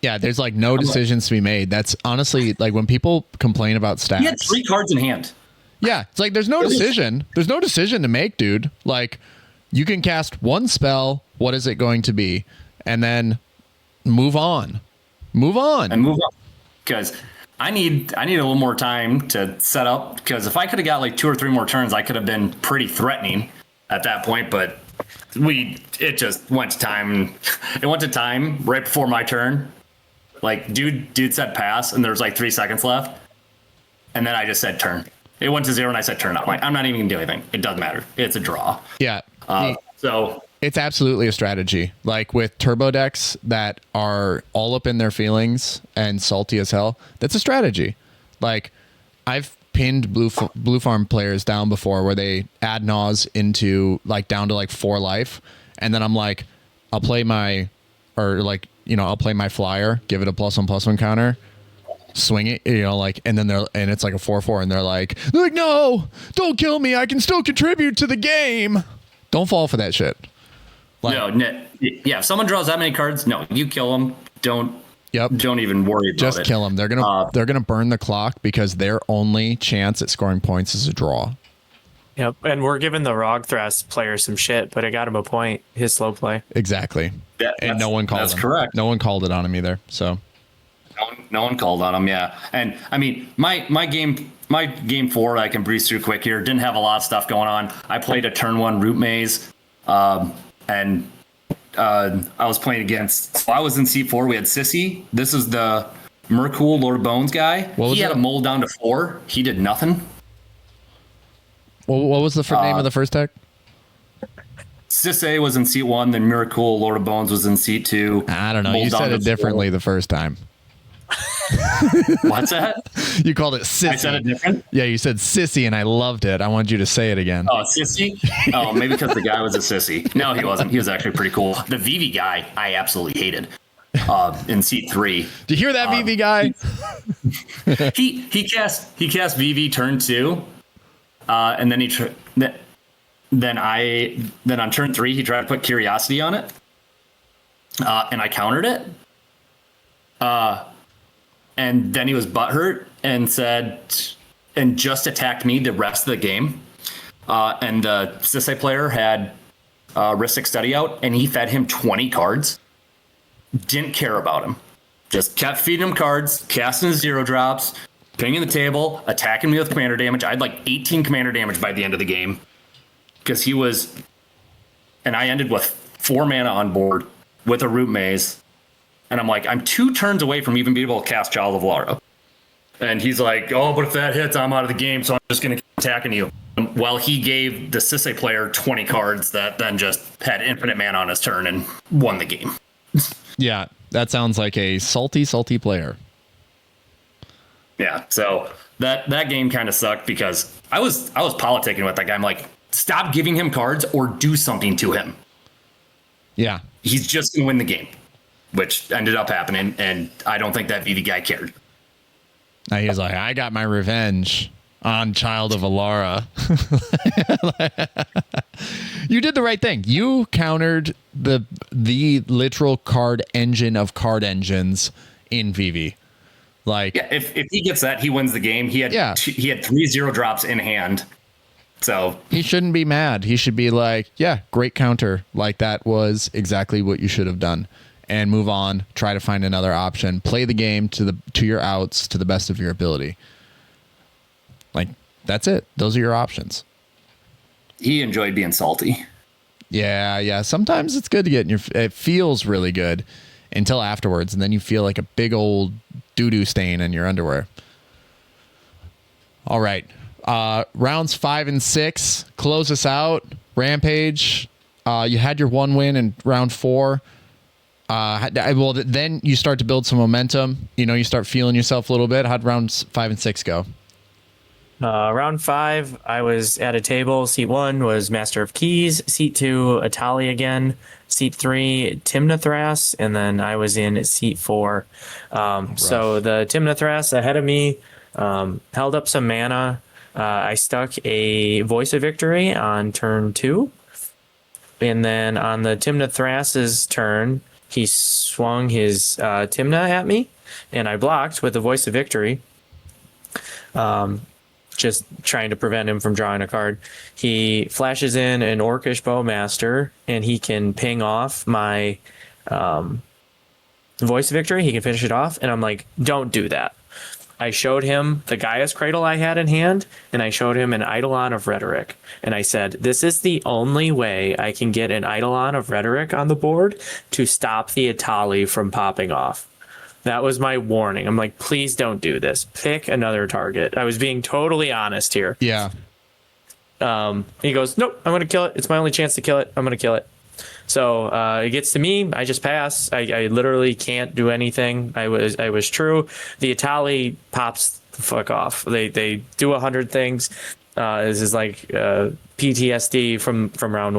Yeah, there's like no decisions to be made. That's honestly like when people complain about stats. He had 3 cards in hand. Yeah, it's like there's no decision. There's no decision to make, dude. Like you can cast one spell. What is it going to be? And then move on. Move on. And move on. Because I need a little more time to set up. Because if I could have got like 2 or 3 more turns, I could have been pretty threatening at that point. But it just went to time. It went to time right before my turn. Like dude said pass, and there's like 3 seconds left, and then I just said turn. It went to 0, and I said turn. I'm like, I'm not even gonna do anything. It doesn't matter. It's a draw. Yeah. So it's absolutely a strategy. Like with turbo decks that are all up in their feelings and salty as hell, that's a strategy. Like I've pinned blue farm players down before where they add Naws into like down to like 4 life, and then I'm like, I'll play my flyer, give it a +1/+1 counter, swing it, and then it's like a 4/4, and they're like, no, don't kill me, I can still contribute to the game. Don't fall for that shit. Like, yeah, if someone draws that many cards, no, you kill them. Don't even worry about it. Just kill them. They're gonna burn the clock because their only chance at scoring points is a draw. Yep, and we're giving the Rogthras player some shit, but it got him a point. His slow play. Exactly. And no one called. That's correct. No one called it on him either. So. No one called on him. Yeah, and I mean my game 4 I can breeze through quick here. Didn't have a lot of stuff going on. I played a turn 1 root maze, and I was playing against. So I was in C4. We had Sissy. This is the Mercool Lord of Bones guy. He had a mold down to 4. He did nothing. Well, what was the name of the first deck? Sissy was in seat 1, then Miracle Lord of Bones was in seat 2. I don't know. You said it differently the first time. What's that? You called it Sissy. I said it different? Yeah, you said Sissy, and I loved it. I wanted you to say it again. Oh, Sissy? Oh, maybe because the guy was a sissy. No, he wasn't. He was actually pretty cool. The Vivi guy, I absolutely hated. In seat 3. Did you hear that, Vivi guy? He cast Vivi turn 2, and then then on turn 3 he tried to put Curiosity on it, and I countered it. And then he was butthurt and just attacked me the rest of the game. And the Sissy player had Ristic Study out, and he fed him 20 cards. Didn't care about him. Just kept feeding him cards, casting 0 drops, pinging the table, attacking me with commander damage. I had like 18 commander damage by the end of the game. Because he was... And I ended with 4 mana on board with a Root Maze. And I'm like, I'm 2 turns away from even being able to cast Child of Lara. And he's like, oh, but if that hits, I'm out of the game, so I'm just going to keep attacking you. While he gave the Sissy player 20 cards that then just had infinite mana on his turn and won the game. Yeah, that sounds like a salty, salty player. Yeah, so that game kind of sucked because I was politicking with that guy. I'm like, stop giving him cards or do something to him. Yeah. He's just going to win the game. Which ended up happening, and I don't think that VV guy cared. Now he's like, I got my revenge on Child of Alara. You did the right thing. You countered the literal card engine of card engines in VV. Like, yeah, if he gets that, he wins the game. He had 3-0 drops in hand. So he shouldn't be mad. He should be like, yeah, great counter. Like that was exactly what you should have done. And move on, try to find another option, play the game to your outs to the best of your ability. Like, that's it. Those are your options. He enjoyed being salty. Yeah. Sometimes it's good to get in your... It feels really good until afterwards, and then you feel like a big old doo-doo stain in your underwear. All right. Rounds 5 and 6. Close us out. Rampage. You had your 1 win in round 4. Well, then you start to build some momentum. You start feeling yourself a little bit. How'd rounds 5 and 6 go? Round 5, I was at a table. Seat 1 was Master of Keys. Seat 2, Atali again. Seat 3, Timnathras. And then I was in seat 4. So the Timnathras ahead of me held up some mana. I stuck a Voice of Victory on turn 2. And then on the Timnathras's turn, he swung his Timna at me. And I blocked with the Voice of Victory. Just trying to prevent him from drawing a card. He flashes in an Orcish Bowmaster, and he can ping off my Voice of Victory. He can finish it off, and I'm like, don't do that. I showed him the Gaia's Cradle I had in hand, and I showed him an Eidolon of Rhetoric. And I said, this is the only way I can get an Eidolon of Rhetoric on the board to stop the Atali from popping off. That was my warning. I'm like, please don't do this. Pick another target. I was being totally honest here. Yeah. He goes, nope, I'm going to kill it. It's my only chance to kill it. I'm going to kill it. So it gets to me. I just pass. I literally can't do anything. I was true. The Atali pops the fuck off. They do 100 things. This is like PTSD from round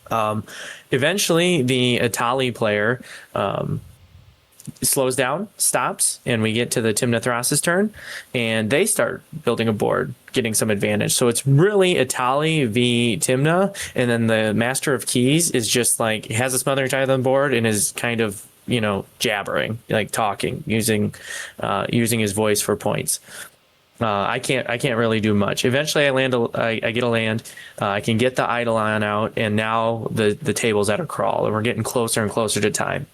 1. Eventually, the Atali player slows down, stops, and we get to the Timnathras's turn, and they start building a board, getting some advantage. So it's really Atali v Timna, and then the Master of Keys is just like has a Smothering Tithe on the board and is kind of jabbering, like talking, using his voice for points. I can't really do much. Eventually, I get a land. I can get the Eidolon out, and now the table's at a crawl, and we're getting closer and closer to time.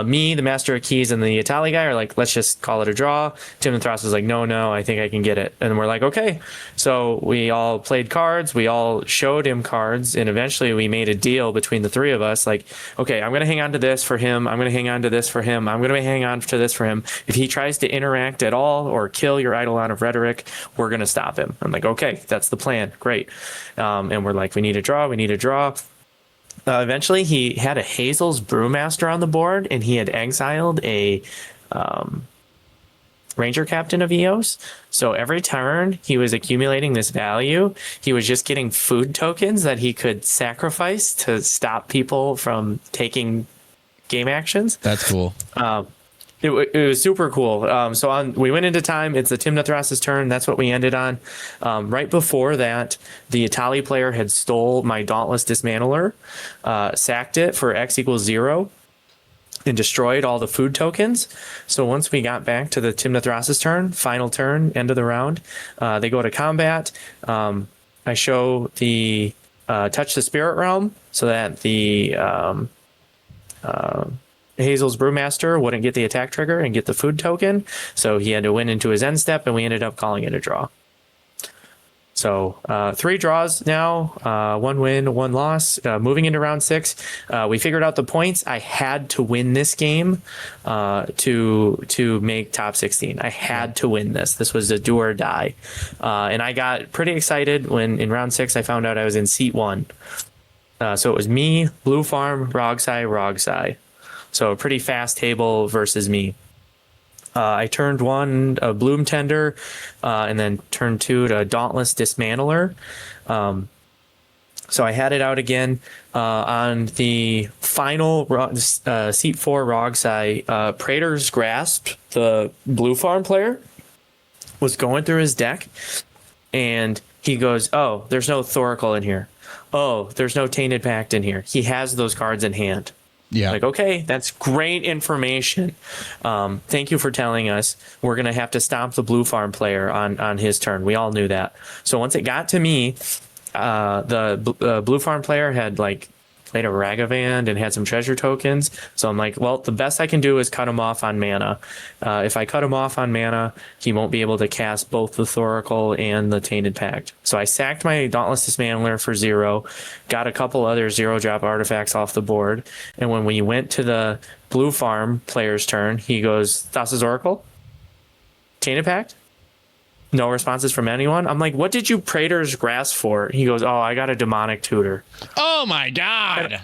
Me, the Master of Keys, and the Atali guy are like, let's just call it a draw. Timnathras is like, no, I think I can get it, and we're like, okay. So we all played cards. We all showed him cards, and eventually we made a deal between the three of us. Like, okay, I'm gonna hang on to this for him. I'm gonna hang on to this for him. I'm gonna hang on to this for him. If he tries to interact at all or kill your Eidolon of Rhetoric, we're going to stop him. I'm like, okay, that's the plan. Great. And we're like, we need a draw. Eventually, he had a Hazel's Brewmaster on the board, and he had exiled a Ranger Captain of Eos. So every turn he was accumulating this value. He was just getting food tokens that he could sacrifice to stop people from taking game actions. That's cool. It was super cool. We went into time. It's the Timnathras's turn. That's what we ended on. Right before that, the Atali player had stole my Dauntless Dismantler, sacked it for X = 0, and destroyed all the food tokens. So once we got back to the Timnathras's turn, final turn, end of the round, they go to combat. I show the Touch the Spirit Realm so that the Hazel's Brewmaster wouldn't get the attack trigger and get the food token, so he had to win into his end step, and we ended up calling it a draw. So 3 draws now, 1 win, 1 loss. Moving into round 6, we figured out the points. I had to win this game to make top 16. I had to win this. This was a do or die, and I got pretty excited when in round 6 I found out I was in seat 1. So it was me, Blue Farm, Rogsai. So a pretty fast table versus me. I turned 1 a Bloom Tender, and then turned 2 to Dauntless Dismantler. So I had it out again on the final seat 4 Rogsai. Praetor's Grasp, the Blue Farm player, was going through his deck, and he goes, oh, there's no Thoracle in here. Oh, there's no Tainted Pact in here. He has those cards in hand. Yeah. Like, okay, that's great information. Thank you for telling us. We're going to have to stop the Blue Farm player on his turn. We all knew that. So once it got to me, the Blue Farm player had played a Ragavand and had some treasure tokens. So I'm like, well, the best I can do is cut him off on mana. If I cut him off on mana, he won't be able to cast both the Thoracle and the Tainted Pact. So I sacked my Dauntless Dismantler for 0, got a couple other 0-drop artifacts off the board, and when we went to the Blue Farm player's turn, he goes, Thassa's Oracle? Tainted Pact? No responses from anyone. I'm like, what did you Praetor's Grasp for? He goes, oh, I got a Demonic Tutor. Oh my God.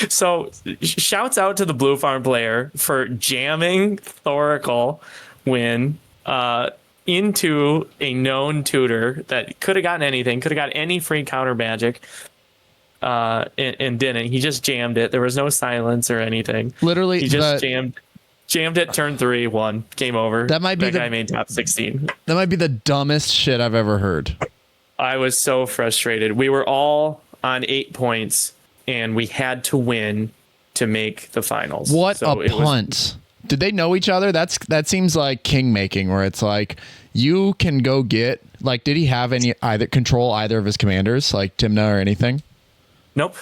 So shouts out to the Blue Farm player for jamming Thoracle Win into a known tutor that could have gotten anything, could have got any free counter magic, and didn't. He just jammed it. There was no silence or anything. Literally, he just jammed it. Turn 3, 1, game over. That might be guy made top 16. That might be the dumbest shit I've ever heard. I was so frustrated. We were all on 8 points, and we had to win to make the finals. What a punt! Did they know each other? That seems like king making, where it's like you can go get like. Did he have any control either of his commanders, like Timna or anything? Nope.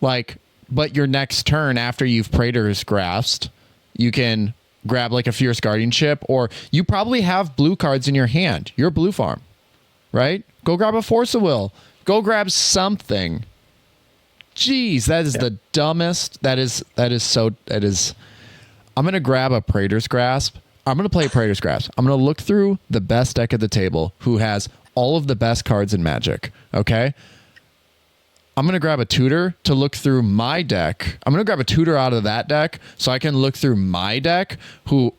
Like, but your next turn after you've Praetor's Grasped, you can grab like a Fierce Guardianship, or you probably have blue cards in your hand. You're a blue farm, right? Go grab a Force of Will. Go grab something. Jeez, that is the dumbest. That is. I'm going to grab a Praetor's Grasp. I'm going to play Praetor's Grasp. I'm going to look through the best deck at the table who has all of the best cards in Magic. Okay? I'm going to grab a tutor to look through my deck. I'm going to grab a tutor out of that deck so I can look through my deck, who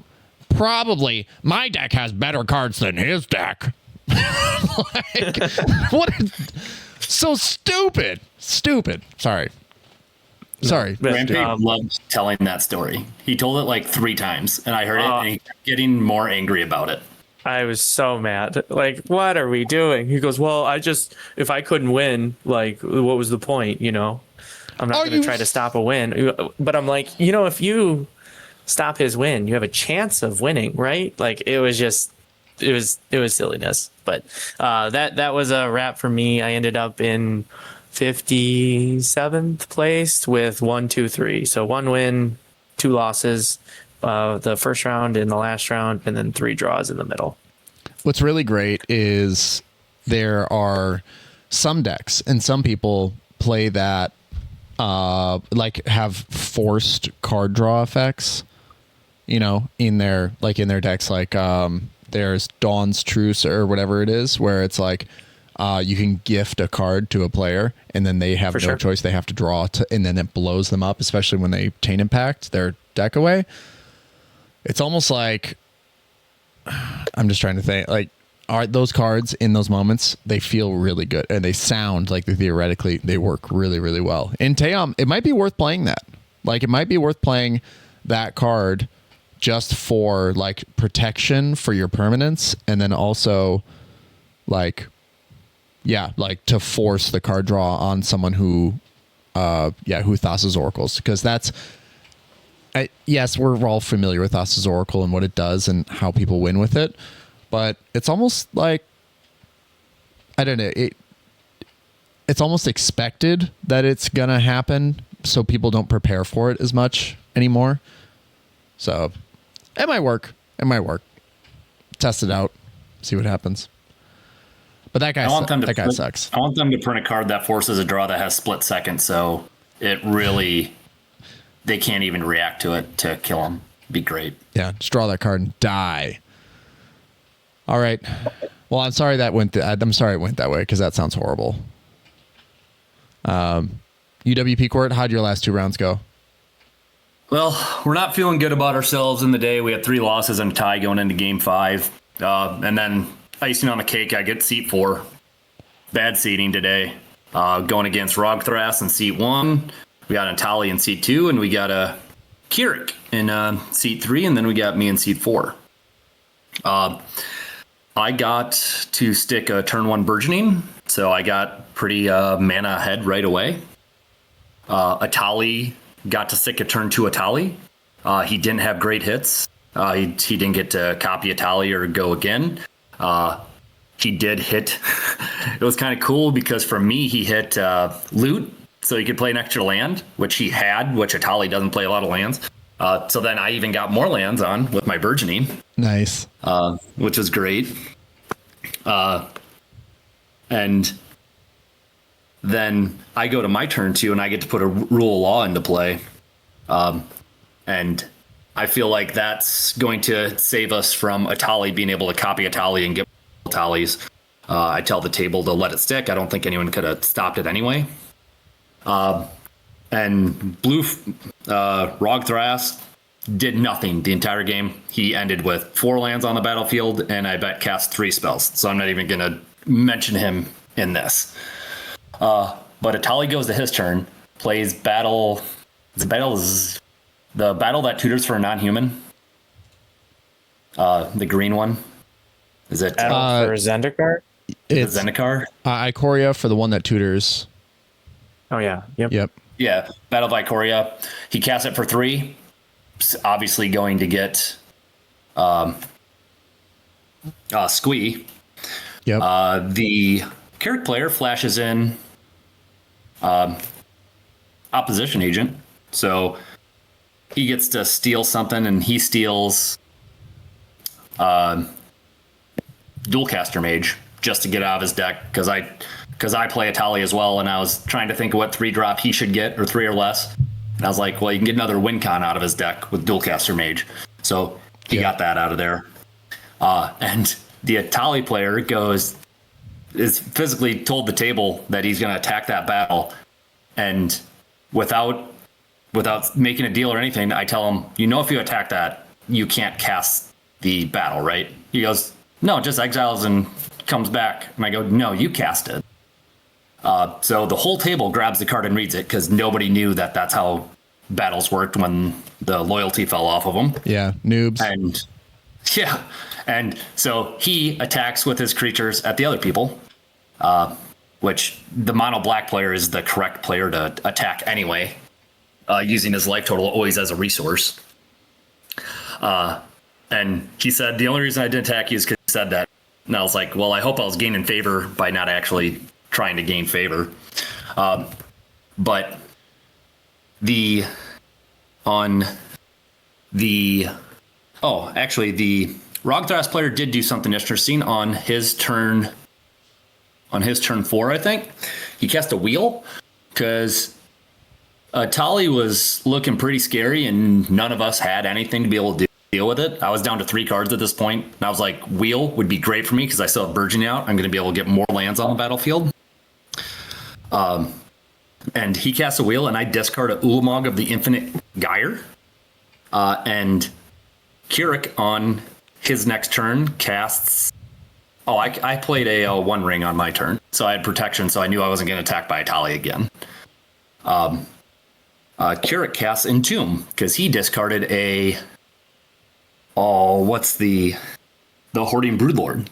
probably my deck has better cards than his deck. Like, what? So stupid. Stupid. Sorry. Rampage loved telling that story. He told it like 3 times, and I heard it, and he kept getting more angry about it. I was so mad. Like, what are we doing? He goes, well, if I couldn't win, like, what was the point? You know, I'm not going to try to stop a win. But I'm like, if you stop his win, you have a chance of winning, right? Like, it was silliness. But that was a wrap for me. I ended up in 57th place with 1, 2, 3. So 1 win, 2 losses, the first round and the last round, and then 3 draws in the middle. What's really great is there are some decks and some people play that like have forced card draw effects, in their decks. Like there's Dawn's Truce or whatever it is, where it's like you can gift a card to a player and then they have no choice. They have to draw and then it blows them up, especially when they Taint Impact their deck away. It's almost like, I'm just trying to think, like, are those cards in those moments, they feel really good and they sound like they work really, really well. In Teom, it might be worth playing that. Like, it might be worth playing that card just for like protection for your permanents, and then also like to force the card draw on someone who Thassa's Oracles, because that's yes, we're all familiar with Thassa's Oracle and what it does and how people win with it, but it's almost like, I don't know, it's almost expected that it's gonna happen, so people don't prepare for it as much anymore. So it might work. Test it out, see what happens. But that guy sucks. I want them to print a card that forces a draw that has split second, so it really, they can't even react to it to kill them. Be great. Yeah, just draw that card and die. All right. Well, I'm sorry that went. I'm sorry it went that way, because that sounds horrible. UWPqwert, how'd your last 2 rounds go? Well, we're not feeling good about ourselves in the day. We had 3 losses and a tie going into game 5, and then icing on the cake, I get seat 4. Bad seating today. Going against Rogthras in seat 1. We got Antali in seat 2, and we got a Keurig in seat 3, and then we got me in seat 4. I got to stick a turn 1 Burgeoning, so I got pretty mana ahead right away. Atali got to stick a turn 2 Atali. He didn't have great hits. He didn't get to copy Atali or go again. He did hit. It was kind of cool because for me, he hit Loot, so he could play an extra land, which he had, which Atali doesn't play a lot of lands. So then I even got more lands on with my Burgeoning. Nice. Which was great. And then I go to my turn 2, and I get to put a Rule of Law into play. And I feel like that's going to save us from Atali being able to copy Atali and get Atalis. I tell the table to let it stick. I don't think anyone could have stopped it anyway. blue Rogthras did nothing the entire game. He ended with 4 lands on the battlefield, and I bet cast 3 spells. So I'm not even going to mention him in this. But Atali goes to his turn, plays battle. The battle is the battle that tutors for a non-human. The green one. Is it Battle for Zendikar? It's Zendikar? Ikoria for the one that tutors. Oh yeah. Yep. Yeah, Battle of Ikoria. He casts it for 3. Obviously going to get Squee. Yep. The Carrick player flashes in opposition agent. So he gets to steal something, and he steals Dualcaster Mage just to get out of his deck because I play Atali as well, and I was trying to think of what 3-drop he should get, or 3 or less. And I was like, well, you can get another Wincon out of his deck with Dualcaster Mage. So he got that out of there. And the Atali player is physically told the table that he's going to attack that battle. And without making a deal or anything, I tell him, if you attack that, you can't cast the battle, right? He goes, no, just exiles and comes back. And I go, no, you cast it. So the whole table grabs the card and reads it because nobody knew that that's how battles worked when the loyalty fell off of them. Yeah, noobs. And so he attacks with his creatures at the other people, which the mono black player is the correct player to attack anyway, using his life total always as a resource. And he said, the only reason I didn't attack you is because he said that. And I was like, well, I hope I was gaining favor by not actually trying to gain favor. But the Rogthras player did do something interesting on his turn 4, I think. He cast a wheel because Atali was looking pretty scary and none of us had anything to be able to deal with it. I was down to 3 cards at this point, and I was like, wheel would be great for me because I still have Burgeoning out. I'm going to be able to get more lands on the battlefield. And he casts a wheel, and I discard a Ulamog of the Infinite Gyre. And Keurig on his next turn casts. Oh, I played a 1 ring on my turn, so I had protection, so I knew I wasn't going to attack by Atali again. Keurig casts Entomb because he discarded a. Oh, what's the Hoarding Broodlord?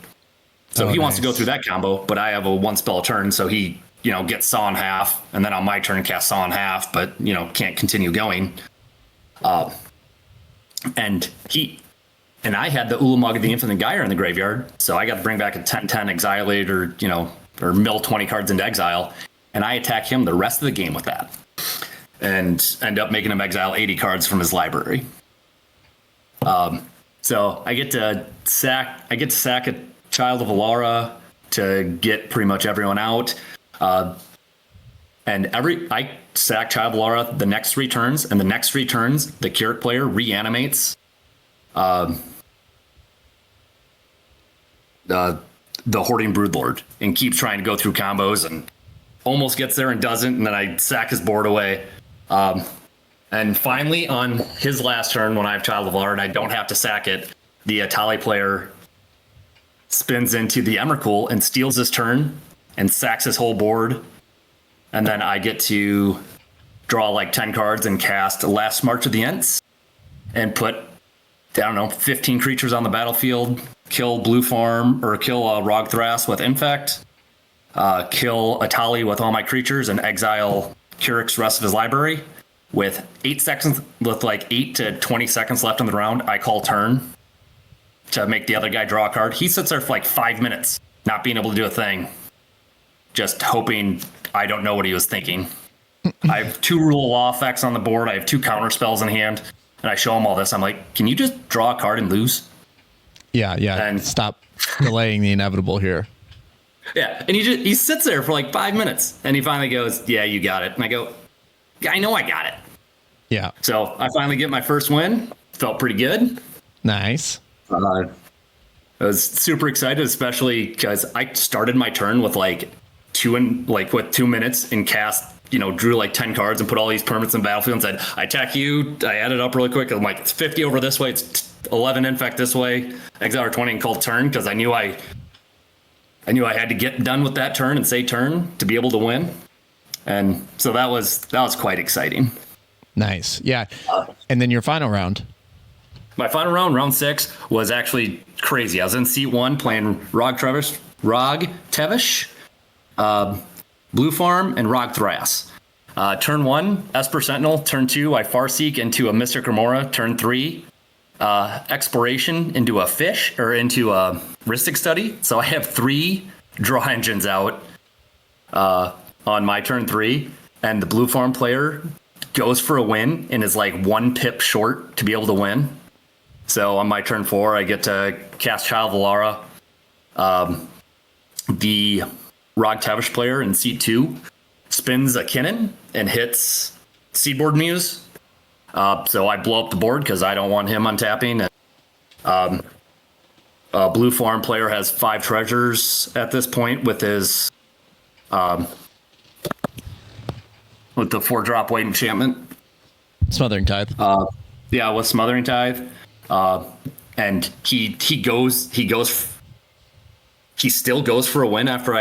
So he wants to go through that combo, but I have a 1 spell a turn, so he gets Saw in half, and then on my turn cast Saw in half, but can't continue going. And I had the Ulamog of the Infinite Gyre in the graveyard, so I got to bring back a 10/10 Exilate or mill 20 cards into exile, and I attack him the rest of the game with that, and end up making him exile 80 cards from his library. So I get to sack a Child of Alara to get pretty much everyone out. And I sack Child of Alara the next 3 turns, and the next 3 turns, the Keurig player reanimates the Hoarding Broodlord and keeps trying to go through combos and almost gets there and doesn't, and then I sack his board away. And finally, on his last turn, when I have Child of Alara and I don't have to sack it, the Atali player spins into the Emrakul and steals his turn and sacks his whole board. And then I get to draw like 10 cards and cast Last March of the Ents and put, 15 creatures on the battlefield, kill Blue Farm, or kill Rogthras with Infect, kill Atali with all my creatures, and exile Keurig's rest of his library. With 8 to 20 seconds left in the round, I call turn to make the other guy draw a card. He sits there for like 5 minutes, not being able to do a thing, just hoping I don't know what he was thinking. I have 2 rule law effects on the board. I have 2 counter spells in hand, and I show him all this. I'm like, can you just draw a card and lose? Yeah. And stop delaying the inevitable here. Yeah, and he sits there for like 5 minutes, and he finally goes, yeah, you got it. And I go, I know I got it. Yeah. So I finally get my first win. Felt pretty good. Nice. I was super excited, especially because I started my turn with with 2 minutes and cast drew like 10 cards and put all these permanents in battlefield and said, I attack you. I added up really quick. I'm like, it's 50 over this way. It's 11 infect this way. Exile 20 and called turn because I knew I had to get done with that turn and say turn to be able to win. And so that was quite exciting. Nice. Yeah. And then your final round. My final round 6, was actually crazy. I was in seat 1 playing Rog Tevish, Blue Farm, and Rog Thras. Turn 1, Esper Sentinel. Turn 2, I Farseek into a Mystic Remora. Turn 3, Exploration into a Fish, or into a Rhystic Study. So I have 3 draw engines out on my turn 3, and the Blue Farm player goes for a win and is like 1 pip short to be able to win. So on my turn 4, I get to cast Child of Alara. The Rog Tevish player in seat 2 spins a Kinnan and hits Seedboard Muse. So I blow up the board because I don't want him untapping. Blue Farm player has 5 treasures at this point with his with the 4-drop white enchantment. Smothering Tithe. With Smothering Tithe. And he still goes for a win after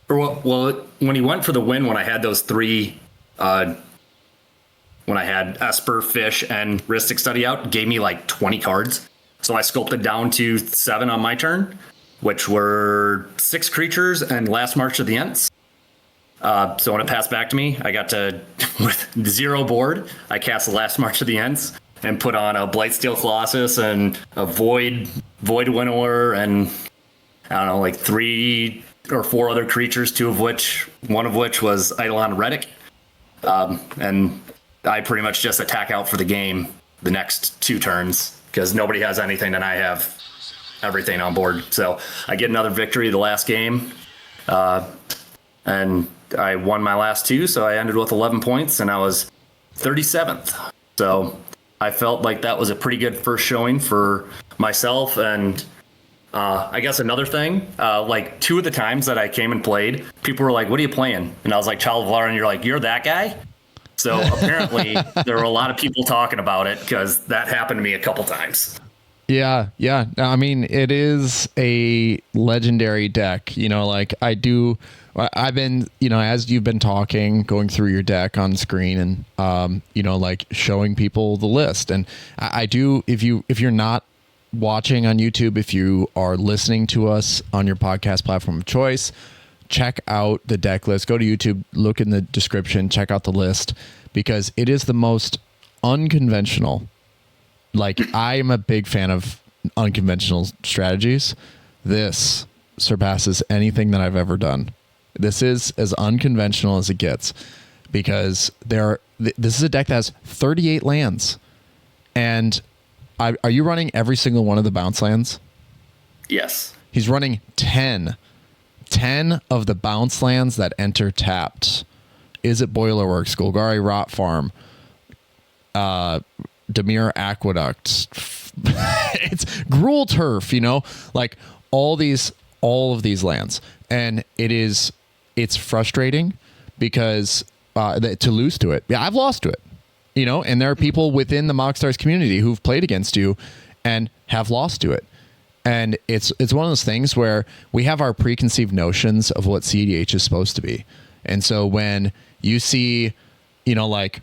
when he went for the win, when I had those 3, when I had Esper, Fish, and Rhystic Study out, gave me like 20 cards. So I sculpted down to 7 on my turn, which were 6 creatures and Last March of the Ents. So when it passed back to me, I got to, with 0 board, I cast the Last March of the Ents and put on a Blightsteel Colossus and a Void Winnower, and I don't know, like 3 or 4 other creatures, one of which was Eidolon Reddick. And I pretty much just attack out for the game the next 2 turns because nobody has anything and I have everything on board. So I get another victory the last game. And I won my last 2, so I ended with 11 points, and I was 37th. So I felt like that was a pretty good first showing for myself. And I guess another thing, like 2 of the times that I came and played, people were like, what are you playing? And I was like, Child of Alara, and you're like, you're that guy? So apparently there were a lot of people talking about it because that happened to me a couple times. Yeah. I mean, it is a legendary deck. I've been, as you've been talking, going through your deck on screen and, like showing people the list. And I do, if you're not watching on YouTube, if you are listening to us on your podcast platform of choice, check out the deck list. Go to YouTube, look in the description, check out the list, because it is the most unconventional. Like, I am a big fan of unconventional strategies. This surpasses anything that I've ever done. This is as unconventional as it gets, because this is a deck that has 38 lands. And are you running every single one of the bounce lands? Yes. He's running 10 of the bounce lands that enter tapped. Is it Boilerworks, Golgari Rot Farm, Dimir Aqueduct, it's Gruul Turf, like all of these lands. And it's frustrating because to lose to it. Yeah, I've lost to it, and there are people within the MoxStars community who've played against you and have lost to it. And it's one of those things where we have our preconceived notions of what cEDH is supposed to be. And so when you see, like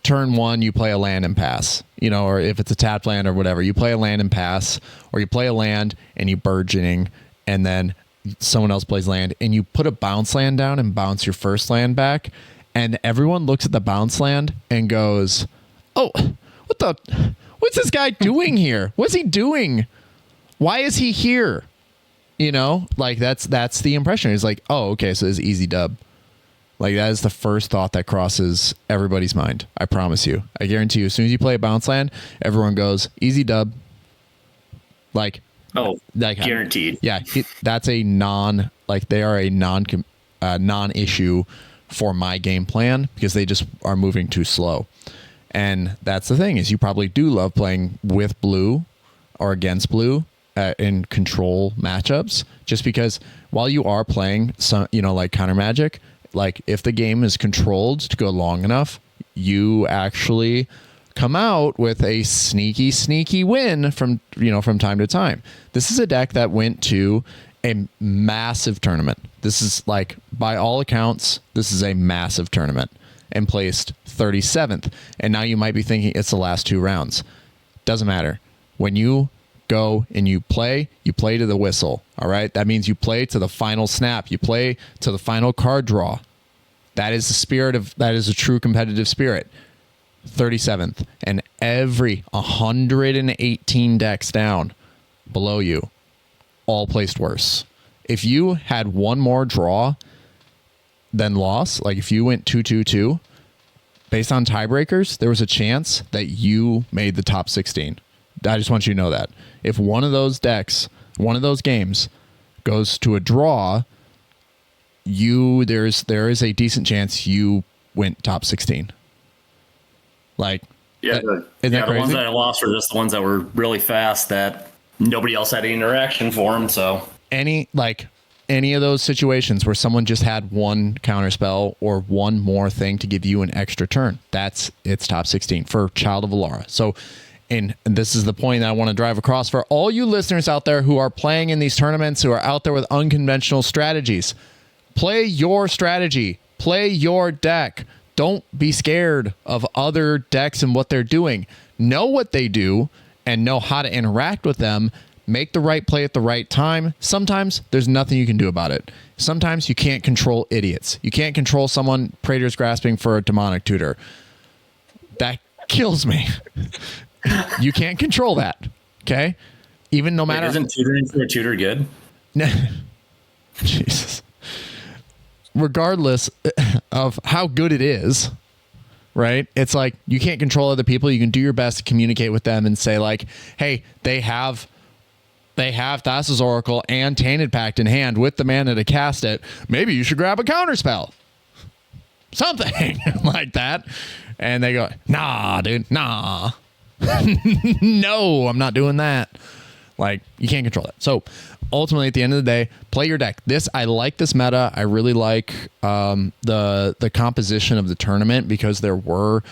turn 1, you play a land and pass, or if it's a tapped land or whatever, you play a land and pass, or you play a land and you burgeoning, and then someone else plays land and you put a bounce land down and bounce your first land back. And everyone looks at the bounce land and goes, oh, what's this guy doing here? What's he doing? Why is he here? Like that's the impression. It's like, oh, okay, so it's easy dub. Like that is the first thought that crosses everybody's mind. I promise you. I guarantee you, as soon as you play a bounce land, everyone goes easy dub. Like, guaranteed. Yeah, that's a they are a non-issue for my game plan because they just are moving too slow. And that's the thing, is you probably do love playing with blue or against blue in control matchups, just because while you are playing some, like counter magic, like if the game is controlled to go long enough, you actually come out with a sneaky win from time to time. This is a deck that went to a massive tournament. This is like, by all accounts, this is a massive tournament, and placed 37th. And now you might be thinking it's the last 2 rounds. Doesn't matter. When you go and you play to the whistle. All right. That means you play to the final snap. You play to the final card draw. That is that is a true competitive spirit. 37th, and every 118 decks down below you all placed worse. If you had one more draw than loss, like if you went 2-2-2 based on tiebreakers, there was a chance that you made the top 16. I just want you to know that. If one of those decks, one of those games goes to a draw, there is a decent chance you went top 16. Like, the ones that I lost were just the ones that were really fast that nobody else had any interaction for them. So any of those situations where someone just had one counterspell or one more thing to give you an extra turn, it's top 16 for Child of Alara. So, and this is the point that I want to drive across for all you listeners out there who are playing in these tournaments, who are out there with unconventional strategies. Play your strategy. Play your deck. Don't be scared of other decks and what they're doing. Know what they do and know how to interact with them. Make the right play at the right time. Sometimes there's nothing you can do about it. Sometimes you can't control idiots. You can't control someone Praetor's grasping for a demonic tutor. That kills me. You can't control that. Okay? Even no matter. Isn't tutoring for a tutor good? Jesus. Regardless of how good it is, right? It's like you can't control other people. You can do your best to communicate with them and say like, hey, they have Thassa's Oracle and Tainted Pact in hand with the mana to cast it. Maybe you should grab a counterspell. Something like that. And they go, nah, dude, nah. No, I'm not doing that. Like, you can't control that. So ultimately, at the end of the day, play your deck. I like this meta. I really like the composition of the tournament because there was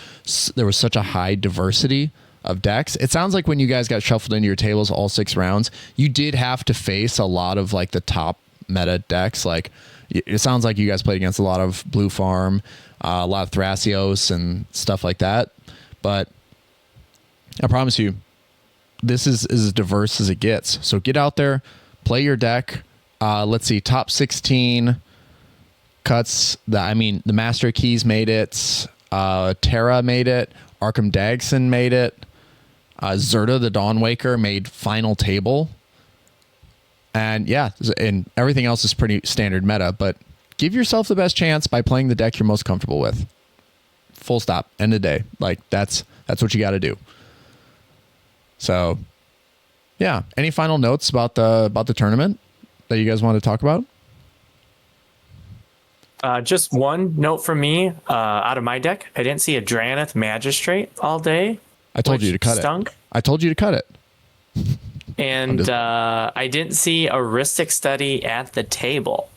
such a high diversity of decks. It sounds like when you guys got shuffled into your tables all 6 rounds, you did have to face a lot of like the top meta decks. Like, it sounds like you guys played against a lot of Blue Farm, a lot of Thrasios and stuff like that. But I promise you, this is as diverse as it gets. So get out there, play your deck. Let's see, top 16 cuts. The Master Keys made it. Terra made it. Arkham Dagson made it. Zerta the Dawnwaker made final table. And yeah, and everything else is pretty standard meta, but give yourself the best chance by playing the deck you're most comfortable with. Full stop. End of day. Like that's what you got to do. So, yeah. Any final notes about the tournament that you guys want to talk about? Just one note from me. Out of my deck, I didn't see a Draneth Magistrate all day. I told you to cut stunk. it. I told you to cut it. And I didn't see a Rhystic Study at the table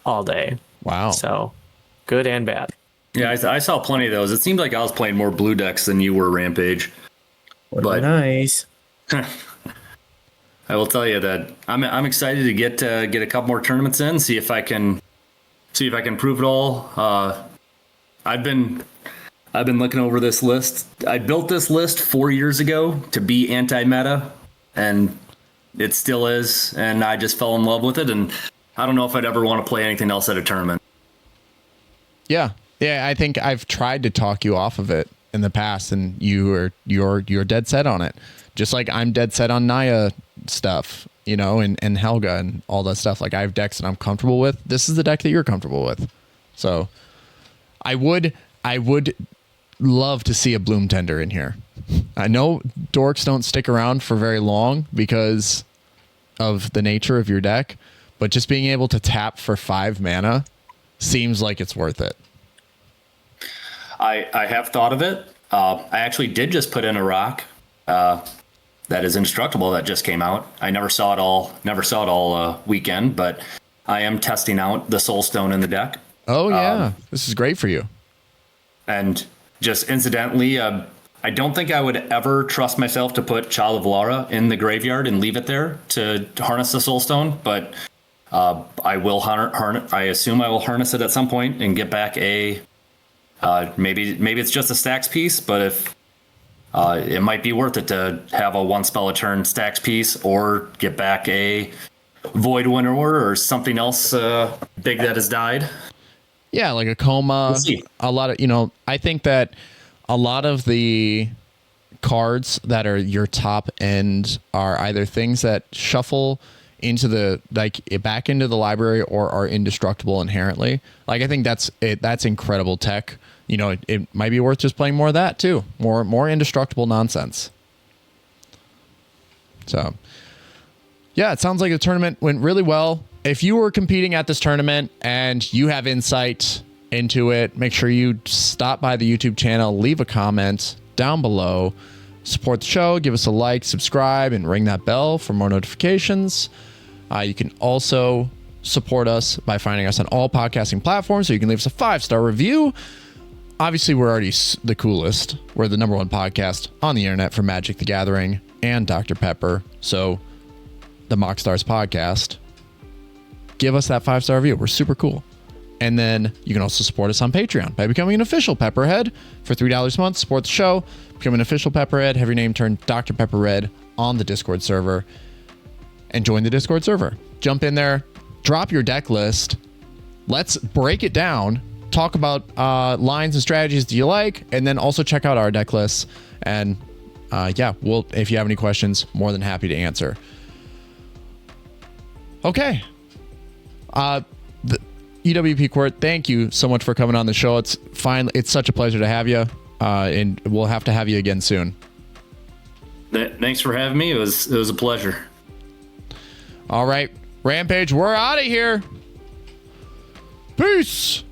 all day. Wow. So, good and bad. Yeah, I saw plenty of those. It seemed like I was playing more blue decks than you were, Rampage. But nice. I will tell you that I'm excited to get a couple more tournaments in, see if I can prove it all. I've been looking over this list. I built this list 4 years ago to be anti-meta, and it still is. And I just fell in love with it, and I don't know if I'd ever want to play anything else at a tournament. Yeah. I think I've tried to talk you off of it in the past, and you're dead set on it. Just like I'm dead set on Naya stuff, and Helga and all that stuff. Like I have decks that I'm comfortable with. This is the deck that you're comfortable with. So I would love to see a Bloom Tender in here. I know dorks don't stick around for very long because of the nature of your deck, but just being able to tap for 5 mana seems like it's worth it. I have thought of it. I actually did just put in a rock that is indestructible that just came out. I never saw it all weekend, but I am testing out the Soul Stone in the deck. Oh, yeah. This is great for you. And just incidentally, I don't think I would ever trust myself to put Child of Lara in the graveyard and leave it there to harness the Soulstone, but I will I assume I will harness it at some point and get back a maybe it's just a stacks piece, but if it might be worth it to have a 1 spell a turn stacks piece or get back a Void Winter or something else big that has died. Yeah, like a coma. We'll see. A lot of, I think that a lot of the cards that are your top end are either things that shuffle into the back into the library or are indestructible inherently. Like, I think that's incredible tech. It might be worth just playing more of that too. More indestructible nonsense. So yeah, it sounds like the tournament went really well. If you were competing at this tournament and you have insight into it, make sure you stop by the YouTube channel, leave a comment down below, support the show, give us a like, subscribe, and ring that bell for more notifications. You can also support us by finding us on all podcasting platforms, so you can leave us a 5-star review. Obviously, we're already the coolest. We're the #1 podcast on the internet for Magic the Gathering and Dr. Pepper. So the MoxStars podcast, give us that 5-star review. We're super cool. And then you can also support us on Patreon by becoming an official Pepperhead for $3 a month. Support the show, become an official Pepperhead, have your name turned Dr. Pepper Red on the Discord server, and join the Discord server. Jump in there, drop your deck list. Let's break it down, talk about lines and strategies that you like, and then also check out our deck lists. And if you have any questions, more than happy to answer. Okay. The UWPqwert, thank you so much for coming on the show. It's such a pleasure to have you, and we'll have to have you again soon. Thanks for having me. It was a pleasure. All right, Rampage, we're out of here. Peace.